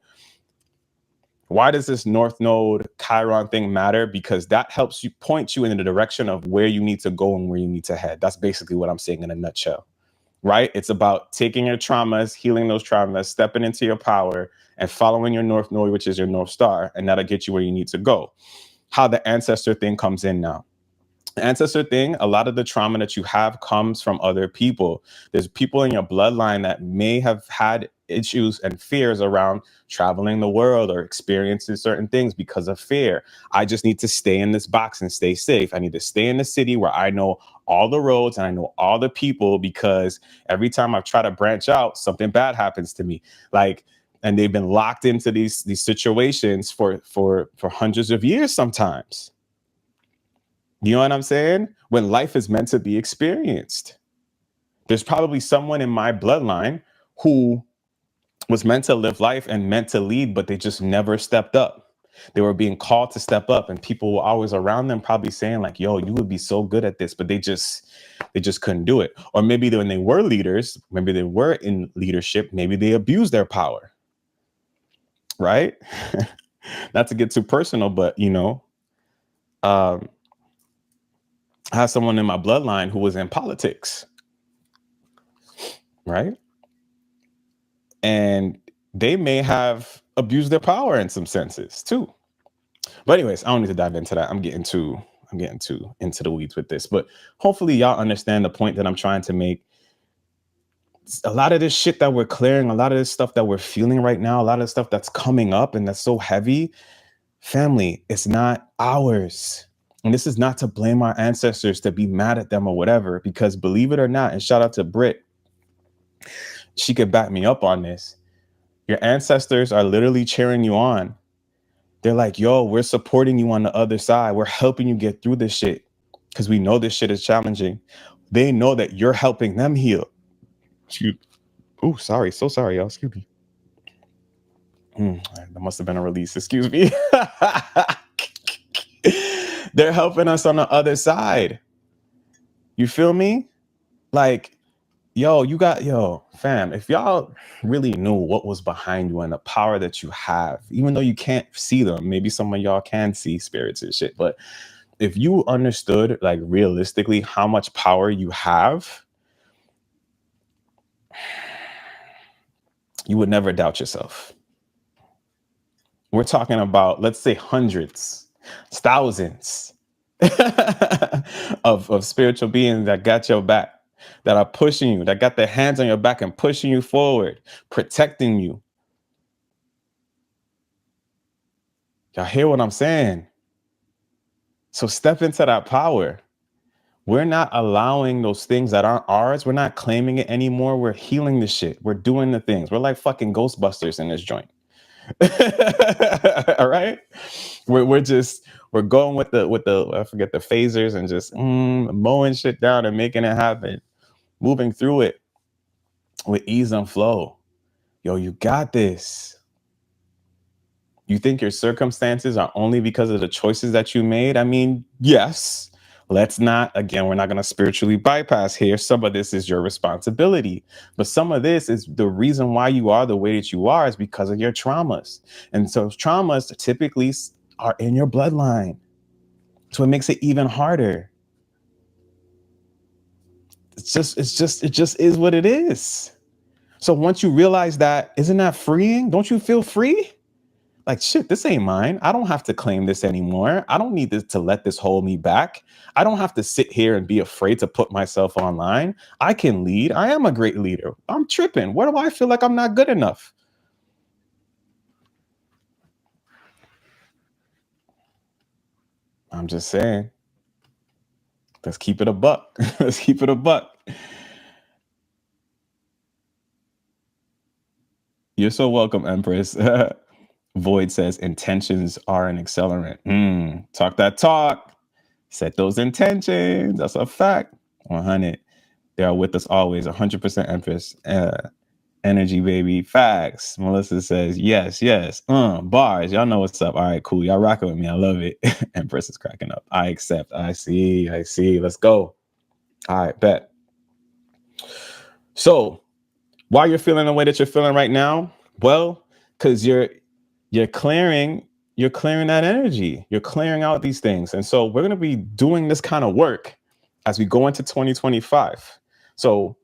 why does this North Node Chiron thing matter? Because that helps you point you in the direction of where you need to go and where you need to head. That's basically what I'm saying in a nutshell, right? It's about taking your traumas, healing those traumas, stepping into your power, and following your North Node, which is your North Star, and that'll get you where you need to go. How the ancestor thing comes in now. Ancestor thing, a lot of the trauma that you have comes from other people. There's people in your bloodline that may have had issues and fears around traveling the world or experiencing certain things because of fear. I just need to stay in this box and stay safe. I need to stay in the city where I know all the roads and I know all the people, because every time I try to branch out, something bad happens to me. Like, and they've been locked into these situations for hundreds of years sometimes. You know what I'm saying? When life is meant to be experienced. There's probably someone in my bloodline who was meant to live life and meant to lead, but they just never stepped up. They were being called to step up, and people were always around them probably saying like, yo, you would be so good at this, but they just couldn't do it. Or maybe when they were leaders, maybe they were in leadership, maybe they abused their power. Right? Not to get too personal, but I have someone in my bloodline who was in politics, right? And they may have abused their power in some senses too. But anyways, I don't need to dive into that. I'm getting too into the weeds with this. But hopefully y'all understand the point that I'm trying to make. A lot of this shit that we're clearing, a lot of this stuff that we're feeling right now, a lot of stuff that's coming up and that's so heavy, family, it's not ours. And this is not to blame our ancestors, to be mad at them or whatever, because believe it or not, and shout out to Britt, she could back me up on this. Your ancestors are literally cheering you on. They're like, yo, we're supporting you on the other side. We're helping you get through this shit because we know this shit is challenging. They know that you're helping them heal. Oh, sorry. So sorry, y'all. Excuse me. That must have been a release. Excuse me. They're helping us on the other side. You feel me? Like, yo, fam, if y'all really knew what was behind you and the power that you have, even though you can't see them, maybe some of y'all can see spirits and shit, but if you understood, like, realistically how much power you have, you would never doubt yourself. We're talking about, let's say, hundreds, thousands of spiritual beings that got your back, that are pushing you, that got their hands on your back and pushing you forward, protecting you. Y'all hear what I'm saying? So step into that power. We're not allowing those things that aren't ours. We're not claiming it anymore. We're healing the shit. We're doing the things. We're like fucking Ghostbusters in this joint. All right. We're going with the I forget the phasers and just mowing shit down and making it happen, moving through it with ease and flow. Yo, you got this. You think your circumstances are only because of the choices that you made? I mean, yes. Let's not, again, we're not going to spiritually bypass here. Some of this is your responsibility, but some of this is the reason why you are the way that you are is because of your traumas. And so traumas typically are in your bloodline. So it makes it even harder. It just is what it is. So once you realize that, isn't that freeing? Don't you feel free? Like, shit, this ain't mine. I don't have to claim this anymore. I don't need this to let this hold me back. I don't have to sit here and be afraid to put myself online. I can lead. I am a great leader. I'm tripping. Where do I feel like I'm not good enough? I'm just saying. Let's keep it a buck. Let's keep it a buck. You're so welcome, Empress. Void says intentions are an accelerant. Talk that talk. Set those intentions. That's a fact. 100. They are with us always. 100% Empress. Energy, baby. Facts. Melissa says, yes, yes. Bars. Y'all know what's up. All right, cool. Y'all rocking with me. I love it. Empress is cracking up. I accept. I see. I see. Let's go. All right, bet. So why you're feeling the way that you're feeling right now? Well, because you're clearing that energy. You're clearing out these things. And so we're going to be doing this kind of work as we go into 2025. So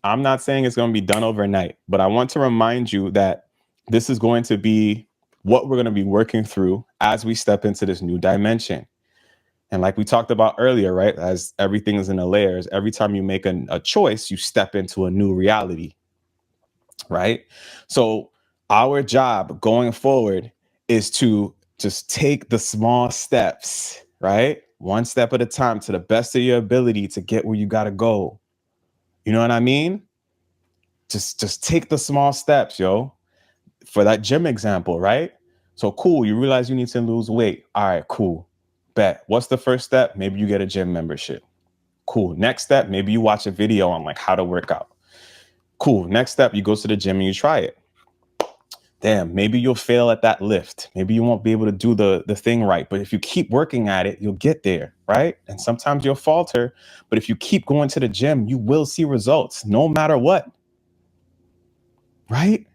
I'm not saying it's going to be done overnight, but I want to remind you that this is going to be what we're going to be working through as we step into this new dimension. And like we talked about earlier, right? As everything is in the layers, every time you make a choice, you step into a new reality, right? So our job going forward is to just take the small steps, right? One step at a time to the best of your ability to get where you got to go. You know what I mean? Just take the small steps, yo. For that gym example, right? So cool, you realize you need to lose weight. All right, cool. Bet. What's the first step? Maybe you get a gym membership. Cool. Next step, maybe you watch a video on like how to work out. Cool. Next step, you go to the gym and you try it. Damn, maybe you'll fail at that lift. Maybe you won't be able to do the thing right. But if you keep working at it, you'll get there, right? And sometimes you'll falter. But if you keep going to the gym, you will see results no matter what, right?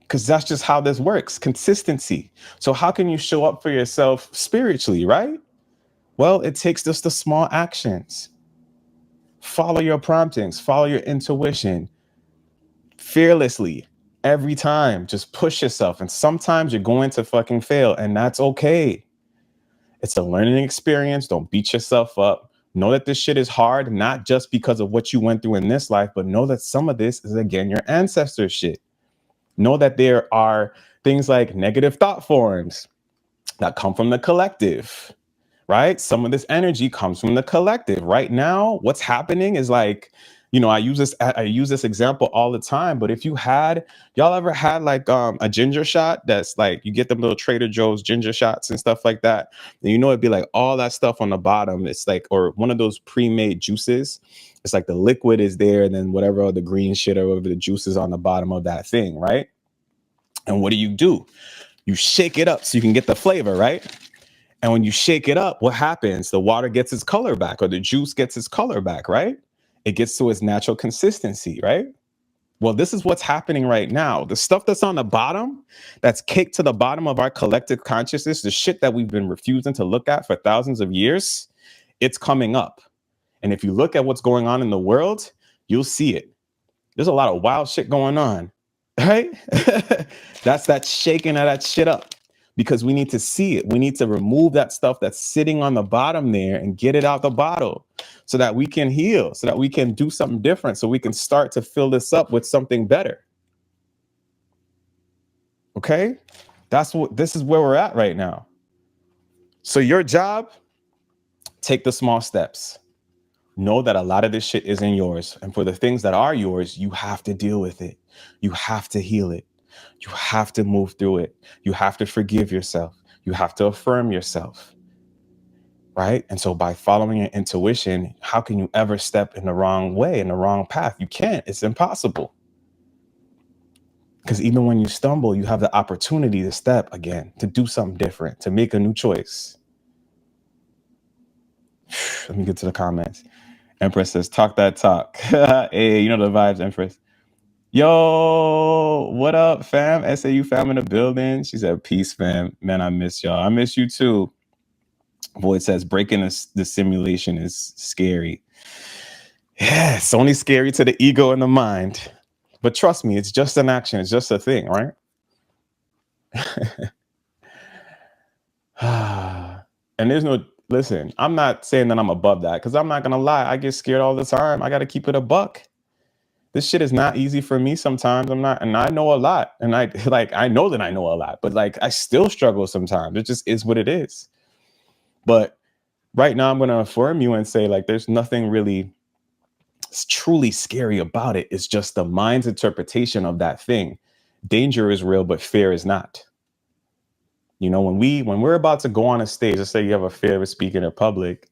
Because that's just how this works. Consistency. So how can you show up for yourself spiritually, right? Well, it takes just the small actions. Follow your promptings, follow your intuition fearlessly every time. Just push yourself. And sometimes you're going to fucking fail, and that's okay. It's a learning experience. Don't beat yourself up. Know that this shit is hard, not just because of what you went through in this life, but know that some of this is, again, your ancestors' shit. Know that there are things like negative thought forms that come from the collective, right? Some of this energy comes from the collective. Right now, what's happening is like, I use this example all the time, but if y'all ever had like a ginger shot that's like, you get them little Trader Joe's ginger shots and stuff like that, and it'd be like all that stuff on the bottom. It's like, or one of those pre-made juices. It's like the liquid is there, and then whatever the green shit or whatever the juice is on the bottom of that thing, right? And what do? You shake it up so you can get the flavor, right? And when you shake it up, what happens? The water gets its color back, or the juice gets its color back, right? It gets to its natural consistency, right? Well, this is what's happening right now. The stuff that's on the bottom, that's caked to the bottom of our collective consciousness, the shit that we've been refusing to look at for thousands of years, it's coming up. And if you look at what's going on in the world, you'll see it. There's a lot of wild shit going on, right? That's that shaking of that shit up. Because we need to see it. We need to remove that stuff that's sitting on the bottom there and get it out the bottle so that we can heal, so that we can do something different, so we can start to fill this up with something better. Okay? This is where we're at right now. So your job, take the small steps. Know that a lot of this shit isn't yours. And for the things that are yours, you have to deal with it. You have to heal it. You have to move through it. You have to forgive yourself. You have to affirm yourself. Right? And so by following your intuition, how can you ever step in the wrong way, in the wrong path? You can't. It's impossible. Because even when you stumble, you have the opportunity to step again, to do something different, to make a new choice. Let me get to the comments. Empress says, talk that talk. Hey, you know the vibes, Empress. Yo, what up, fam? SAU fam in the building. She said, peace, fam. Man, I miss y'all. I miss you too. Void says, breaking the simulation is scary. Yeah, it's only scary to the ego and the mind. But trust me, it's just an action. It's just a thing, right? And listen, I'm not saying that I'm above that, because I'm not going to lie. I get scared all the time. I got to keep it a buck. This shit is not easy for me sometimes. And I know a lot. And I know that I know a lot, but like, I still struggle sometimes. It just is what it is. But right now I'm going to affirm you and say, like, there's nothing really truly scary about it. It's just the mind's interpretation of that thing. Danger is real, but fear is not. When we're about to go on a stage, let's say you have a fear of speaking in public,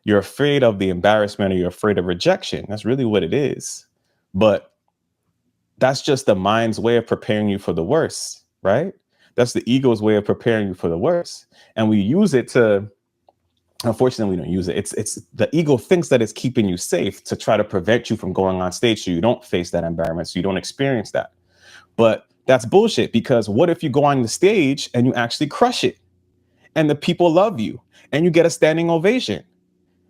you're afraid of the embarrassment, or you're afraid of rejection. That's really what it is. But that's just the mind's way of preparing you for the worst, right? That's the ego's way of preparing you for the worst. And we use it to, unfortunately, we don't use it. It's the ego thinks that it's keeping you safe to try to prevent you from going on stage so you don't face that environment, so you don't experience that. But that's bullshit, because what if you go on the stage and you actually crush it and the people love you and you get a standing ovation?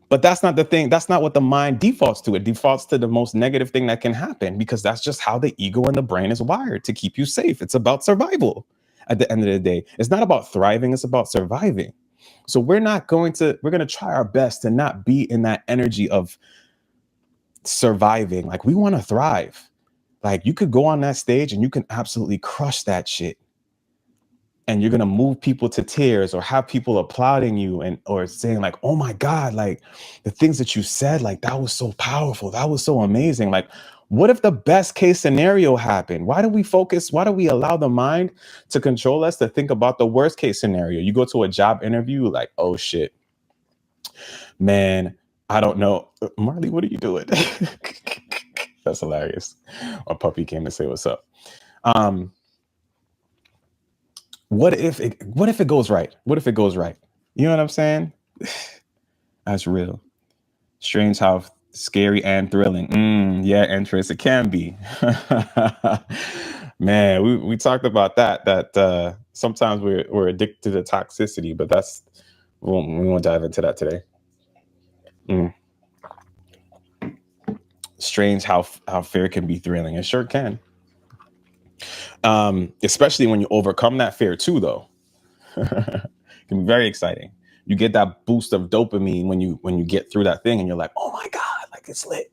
But that's not the thing. That's not what the mind defaults to. It defaults to the most negative thing that can happen, because that's just how the ego and the brain is wired, to keep you safe. It's about survival at the end of the day. It's not about thriving, it's about surviving. So we're going to try our best to not be in that energy of surviving. Like, we want to thrive. Like, you could go on that stage and you can absolutely crush that shit, and you're gonna move people to tears, or have people applauding you, and or saying like, oh my God, like the things that you said, like that was so powerful, that was so amazing. Like, what if the best case scenario happened? Why do we allow the mind to control us to think about the worst case scenario? You go to a job interview, like, oh shit, man, I don't know. Marley, what are you doing? That's hilarious. My puppy came to say what's up. What if it goes right? What if it goes right? You know what I'm saying? That's real. Strange how scary and thrilling. Yeah, interest. It can be. Man, we talked about that sometimes we're addicted to toxicity, but we won't dive into that today. Strange how fear can be thrilling. It sure can. Especially when you overcome that fear too, though. It can be very exciting. You get that boost of dopamine when you get through that thing, and you're like, oh my God, like it's lit.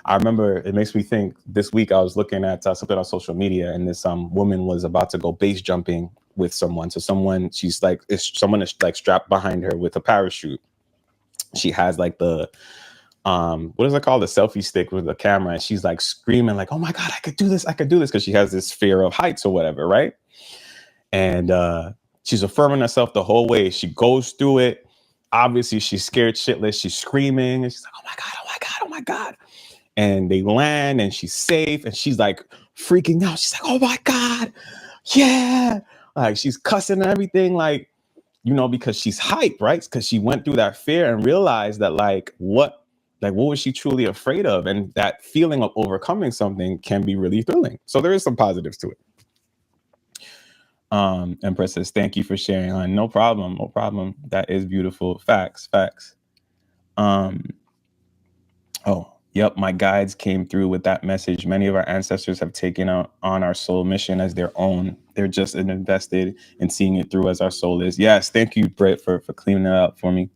I remember, it makes me think, this week I was looking at something on social media, and this woman was about to go base jumping with someone. So someone is like strapped behind her with a parachute. She has like the what is it called, the selfie stick with the camera, and she's like screaming like, oh my God, I could do this, because she has this fear of heights or whatever, right? And she's affirming herself the whole way. She goes through it. Obviously, she's scared shitless. She's screaming, and she's like, oh my God, oh my God, oh my God. And they land, and she's safe, and she's like freaking out. She's like, oh my God, yeah. Like, she's cussing and everything, like, because she's hyped, right? Because she went through that fear and realized that what was she truly afraid of? And that feeling of overcoming something can be really thrilling. So there is some positives to it. Empress says, thank you for sharing. No problem. That is beautiful. Facts. Oh, yep. My guides came through with that message. Many of our ancestors have taken on our soul mission as their own. They're just invested in seeing it through as our soul is. Yes. Thank you, Britt, for cleaning that up for me.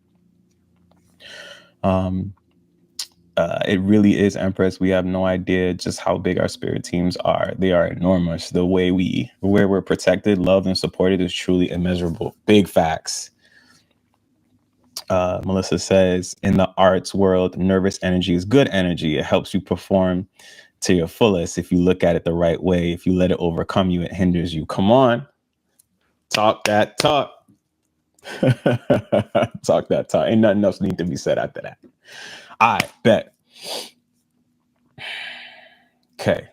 It really is, Empress. We have no idea just how big our spirit teams are. They are enormous. The way where we're protected, loved, and supported is truly immeasurable. Big facts. Melissa says, in the arts world, nervous energy is good energy. It helps you perform to your fullest if you look at it the right way. If you let it overcome you, it hinders you. Come on. Talk that talk. Talk that talk. Ain't nothing else need to be said after that. I bet. Okay.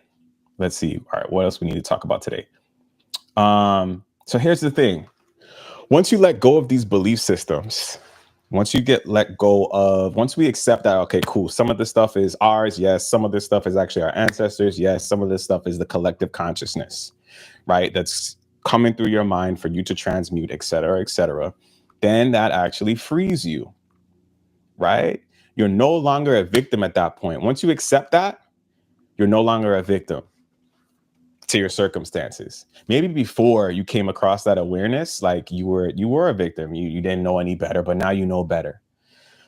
Let's see. All right. What else we need to talk about today? So here's the thing. Once you let go of these belief systems, once we accept that, okay, cool, some of this stuff is ours, yes. Some of this stuff is actually our ancestors, yes. Some of this stuff is the collective consciousness, right? That's coming through your mind for you to transmute, et cetera, et cetera. Then that actually frees you, right? You're no longer a victim at that point. Once you accept that, you're no longer a victim to your circumstances. Maybe before you came across that awareness, like you were a victim. You didn't know any better, but now you know better.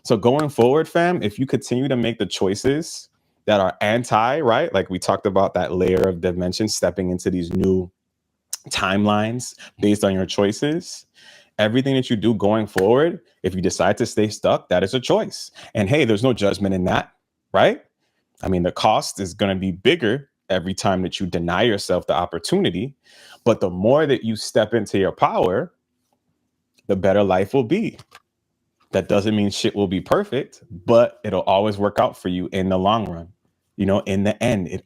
So going forward, fam, if you continue to make the choices that are anti, right? Like we talked about, that layer of dimension, stepping into these new timelines based on your choices, everything that you do going forward, if you decide to stay stuck, that is a choice. And hey, there's no judgment in that, right? I mean, the cost is going to be bigger every time that you deny yourself the opportunity. But the more that you step into your power, the better life will be. That doesn't mean shit will be perfect, but it'll always work out for you in the long run. In the end, you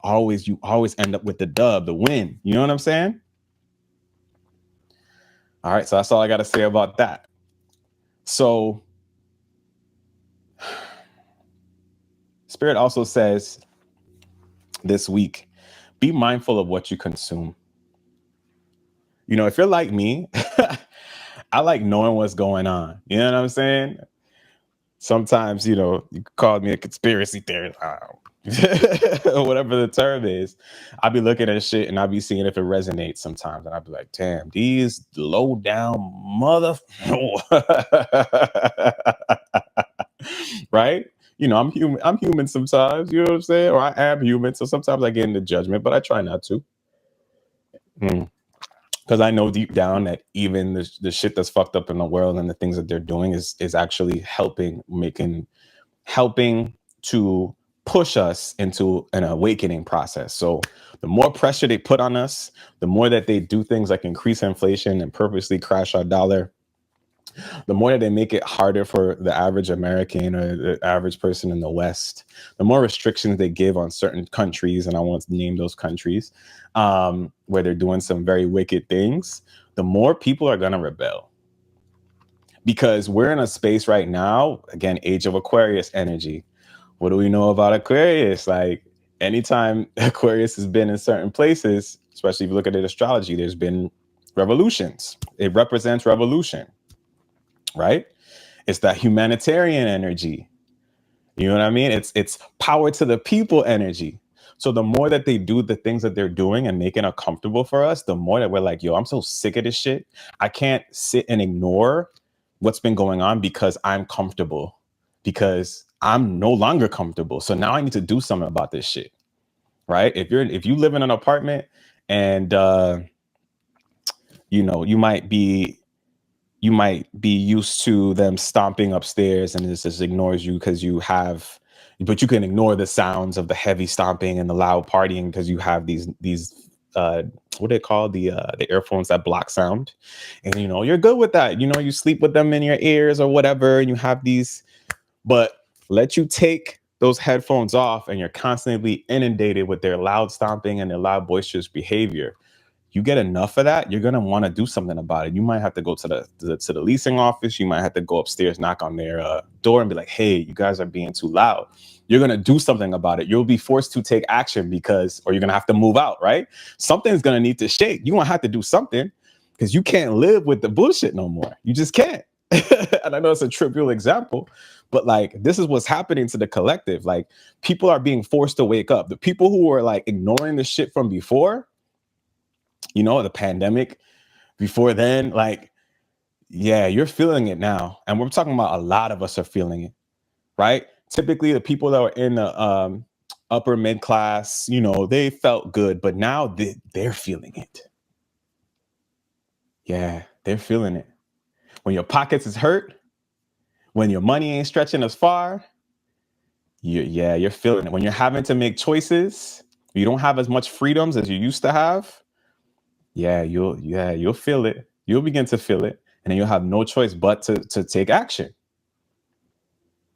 always end up with the dub, the win. You know what I'm saying? All right, so that's all I got to say about that. So Spirit also says this week, be mindful of what you consume. If you're like me, I like knowing what's going on. You know what I'm saying? Sometimes, you call me a conspiracy theorist, or whatever the term is. I'll be looking at shit and I'll be seeing if it resonates sometimes. And I'll be like, damn, these low down mother. Right? I'm human. I'm human sometimes. You know what I'm saying? Or I am human. So sometimes I get into judgment, but I try not to. Because I know deep down that even the shit that's fucked up in the world and the things that they're doing is actually helping to push us into an awakening process. So the more pressure they put on us, the more that they do things like increase inflation and purposely crash our dollar, the more that they make it harder for the average American or the average person in the West, the more restrictions they give on certain countries, and I won't name those countries, where they're doing some very wicked things, the more people are going to rebel. Because we're in a space right now, again, age of Aquarius energy. What do we know about Aquarius? Like, anytime Aquarius has been in certain places, especially if you look at it astrology, there's been revolutions. It represents revolution, right? It's that humanitarian energy. You know what I mean? It's power to the people energy. So the more that they do the things that they're doing and making it comfortable for us, the more that we're like, yo, I'm so sick of this shit. I can't sit and ignore what's been going on because I'm comfortable, because I'm no longer comfortable. So now I need to do something about this shit. Right? If you live in an apartment and you might be used to them stomping upstairs and this just ignores you but you can ignore the sounds of the heavy stomping and the loud partying because you have these what do they call the earphones that block sound, and you're good with that. You sleep with them in your ears or whatever, and you have these. But let you take those headphones off and you're constantly inundated with their loud stomping and their loud boisterous behavior. You get enough of that, you're gonna want to do something about it. You might have to go to the leasing office. You might have to go upstairs, knock on their door, and be like, "Hey, you guys are being too loud." You're gonna do something about it. You'll be forced to take action or you're gonna have to move out. Right? Something's gonna need to shake. You gonna have to do something because you can't live with the bullshit no more. You just can't. And I know it's a trivial example, but like this is what's happening to the collective. Like people are being forced to wake up. The people who were like ignoring the shit from before, the pandemic, before then, like, yeah, you're feeling it now. And we're talking about a lot of us are feeling it, right? Typically, the people that were in the upper mid class, they felt good, but now they're feeling it. Yeah, they're feeling it. When your pockets is hurt, when your money ain't stretching as far, you're feeling it. When you're having to make choices, you don't have as much freedoms as you used to have. You'll feel it. You'll begin to feel it, and then you'll have no choice but to take action.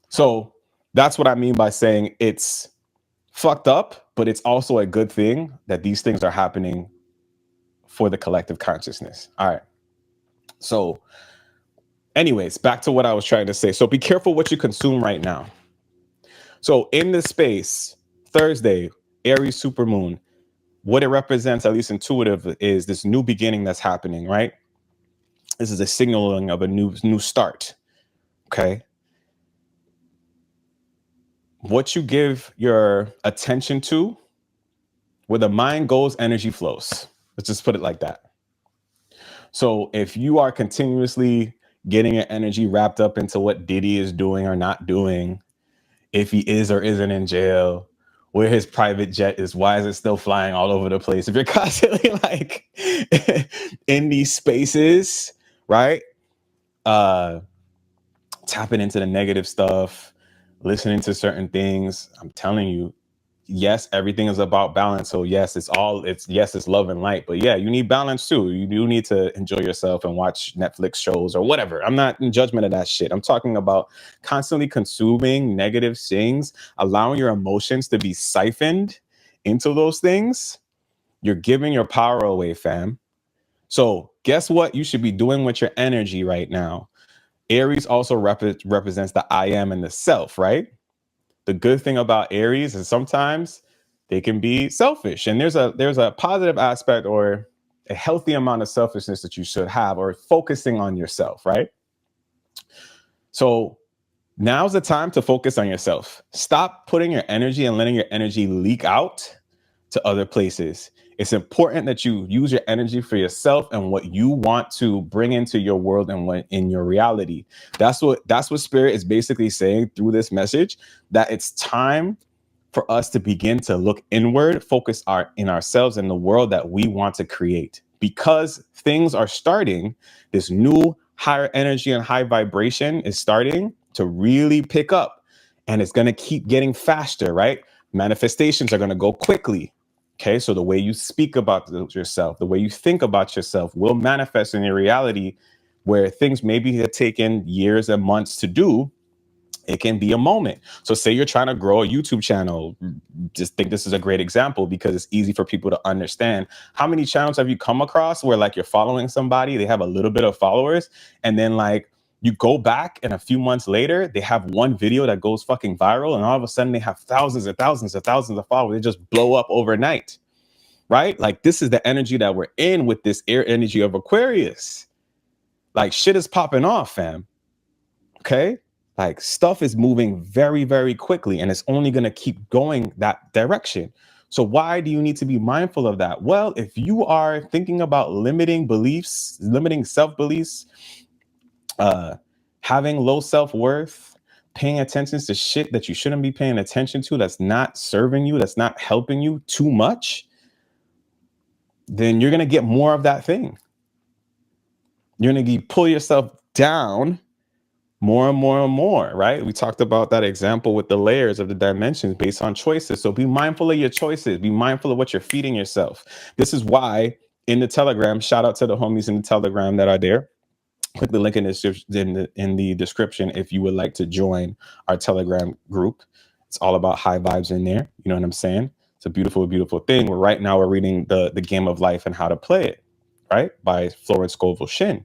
So that's what I mean by saying it's fucked up, but it's also a good thing that these things are happening for the collective consciousness. All right. So anyways, back to what I was trying to say. So be careful what you consume right now. So in this space, Thursday, Aries supermoon, what it represents, at least intuitive, is this new beginning that's happening, right? This is a signaling of a new start. Okay. What you give your attention to, where the mind goes, energy flows. Let's just put it like that. So if you are continuously getting your energy wrapped up into what Diddy is doing or not doing, if he is or isn't in jail, where his private jet is, why is it still flying all over the place? If you're constantly like in these spaces, right? Tapping into the negative stuff, listening to certain things, I'm telling you, yes, everything is about balance. So yes, it's love and light. But yeah, you need balance too. You do need to enjoy yourself and watch Netflix shows or whatever. I'm not in judgment of that shit. I'm talking about constantly consuming negative things, allowing your emotions to be siphoned into those things. You're giving your power away, fam. So guess what you should be doing with your energy right now? Aries also represents the I am and the self, right? The good thing about Aries is sometimes they can be selfish, and there's a positive aspect or a healthy amount of selfishness that you should have, or focusing on yourself, right? So now's the time to focus on yourself. Stop putting your energy and letting your energy leak out to other places. It's important that you use your energy for yourself and what you want to bring into your world and what in your reality. That's what Spirit is basically saying through this message, that it's time for us to begin to look inward, focus in ourselves and the world that we want to create. Because things are starting, this new higher energy and high vibration is starting to really pick up, and it's going to keep getting faster, right? Manifestations are going to go quickly. Okay, so the way you speak about yourself, the way you think about yourself will manifest in your reality, where things maybe have taken years and months to do. It can be a moment. So say you're trying to grow a YouTube channel. Just think this is a great example because it's easy for people to understand. How many channels have you come across where like you're following somebody, they have a little bit of followers, and then like you go back and a few months later, they have one video that goes fucking viral, and all of a sudden they have thousands and thousands and thousands of followers. They just blow up overnight, right? Like this is the energy that we're in with this air energy of Aquarius. Like shit is popping off, fam. Okay? Like stuff is moving very, very quickly, and it's only going to keep going that direction. So why do you need to be mindful of that? Well, if you are thinking about limiting beliefs, limiting self-beliefs, uh, having low self-worth, paying attention to shit that you shouldn't be paying attention to, that's not serving you, that's not helping you too much, then you're going to get more of that thing. You're going to pull yourself down more and more and more, right? We talked about that example with the layers of the dimensions based on choices. So be mindful of your choices. Be mindful of what you're feeding yourself. This is why in the Telegram, shout out to the homies in the Telegram that are there. Click the link in the description if you would like to join our Telegram group. It's all about high vibes in there. You know what I'm saying? It's a beautiful, beautiful thing. Right now we're reading the Game of Life and How to Play It, right? By Florence Scovel Shinn.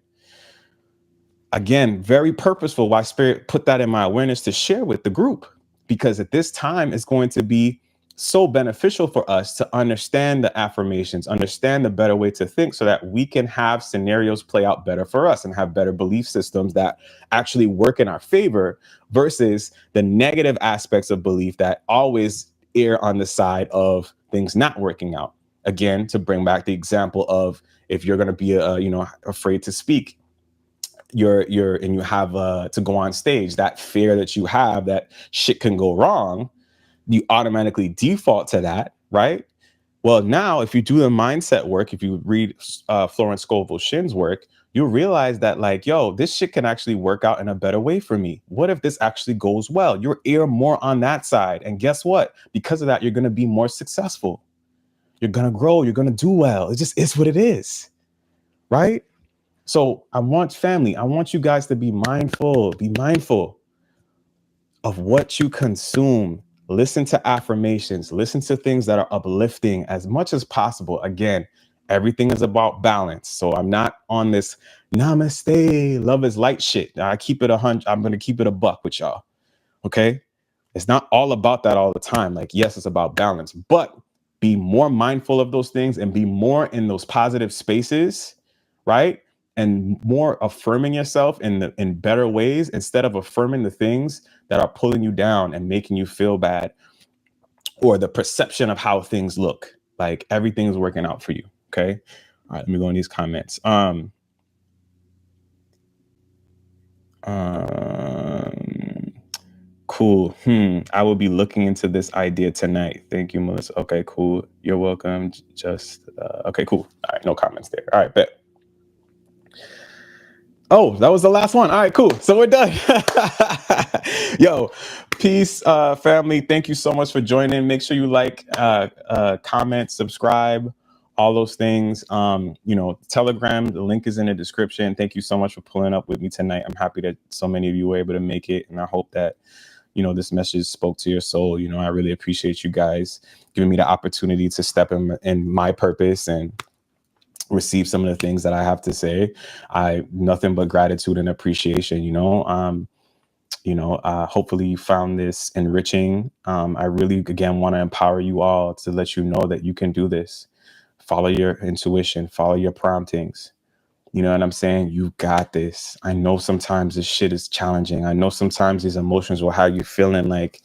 Again, very purposeful why Spirit put that in my awareness to share with the group, because at this time it's going to be so beneficial for us to understand the affirmations, understand the better way to think, so that we can have scenarios play out better for us and have better belief systems that actually work in our favor versus the negative aspects of belief that always err on the side of things not working out. Again, to bring back the example of if you're going to be afraid to speak, and you have to go on stage, that fear that you have that shit can go wrong, you automatically default to that, right? Well, now if you do the mindset work, if you read Florence Scovel Shinn's work, you realize that like, yo, this shit can actually work out in a better way for me. What if this actually goes well? You're err more on that side, and guess what? Because of that, you're going to be more successful. You're going to grow. You're going to do well. It just is what it is, right? So I want you guys to be mindful of what you consume. Listen to affirmations, listen to things that are uplifting as much as possible. Again, everything is about balance. So I'm not on this namaste, love is light shit. I keep it 100. I'm going to keep it a buck with y'all. Okay. It's not all about that all the time. Like, yes, it's about balance, but be more mindful of those things and be more in those positive spaces, right? And more affirming yourself in better ways, instead of affirming the things that are pulling you down and making you feel bad, or the perception of how things look. Like everything is working out for you. Okay. All right. Let me go in these comments. Cool. I will be looking into this idea tonight. Thank you, Melissa. Okay, cool. You're welcome. Just okay, cool. All right, no comments there. All right, bet. Oh, that was the last one. All right, cool. So we're done. Yo, peace, family. Thank you so much for joining. Make sure you like, comment, subscribe, all those things. Telegram, the link is in the description. Thank you so much for pulling up with me tonight. I'm happy that so many of you were able to make it. And I hope that, this message spoke to your soul. I really appreciate you guys giving me the opportunity to step in my purpose and receive some of the things that I have to say. I nothing but gratitude and appreciation. Hopefully you found this enriching. I really again want to empower you all to let you know that you can do this. Follow your intuition, follow your promptings. You know what I'm saying? You got this. I know sometimes this shit is challenging. I know sometimes these emotions will have you feeling like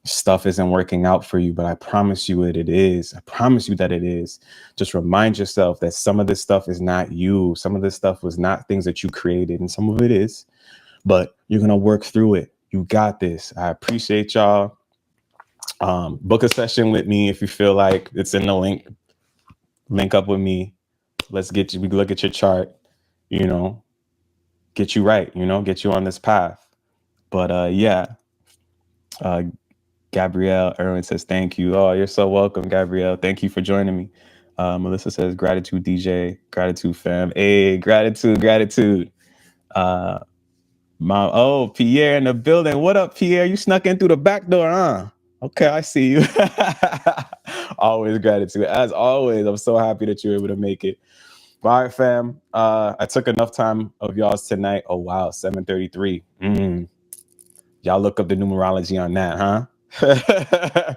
stuff isn't working out for you, but I promise you it is. I promise you that it is. Just remind yourself that some of this stuff is not you. Some of this stuff was not things that you created, and some of it is, but you're going to work through it. You got this. I appreciate y'all. Book a session with me if you feel like it's in the link. Link up with me. Let's we look at your chart, get you right, get you on this path. But yeah, Gabrielle Irwin says, thank you. Oh, you're so welcome, Gabrielle. Thank you for joining me. Melissa says, gratitude, DJ. Gratitude, fam. Hey, gratitude. Pierre in the building. What up, Pierre? You snuck in through the back door, huh? Okay, I see you. Always gratitude. As always, I'm so happy that you're able to make it. All right, fam. I took enough time of y'all's tonight. Oh, wow, 7:33. Y'all look up the numerology on that, huh?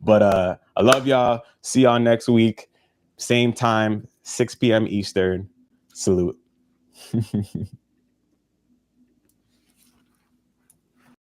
But I love y'all. See y'all next week. Same time, 6 p.m. Eastern. Salute.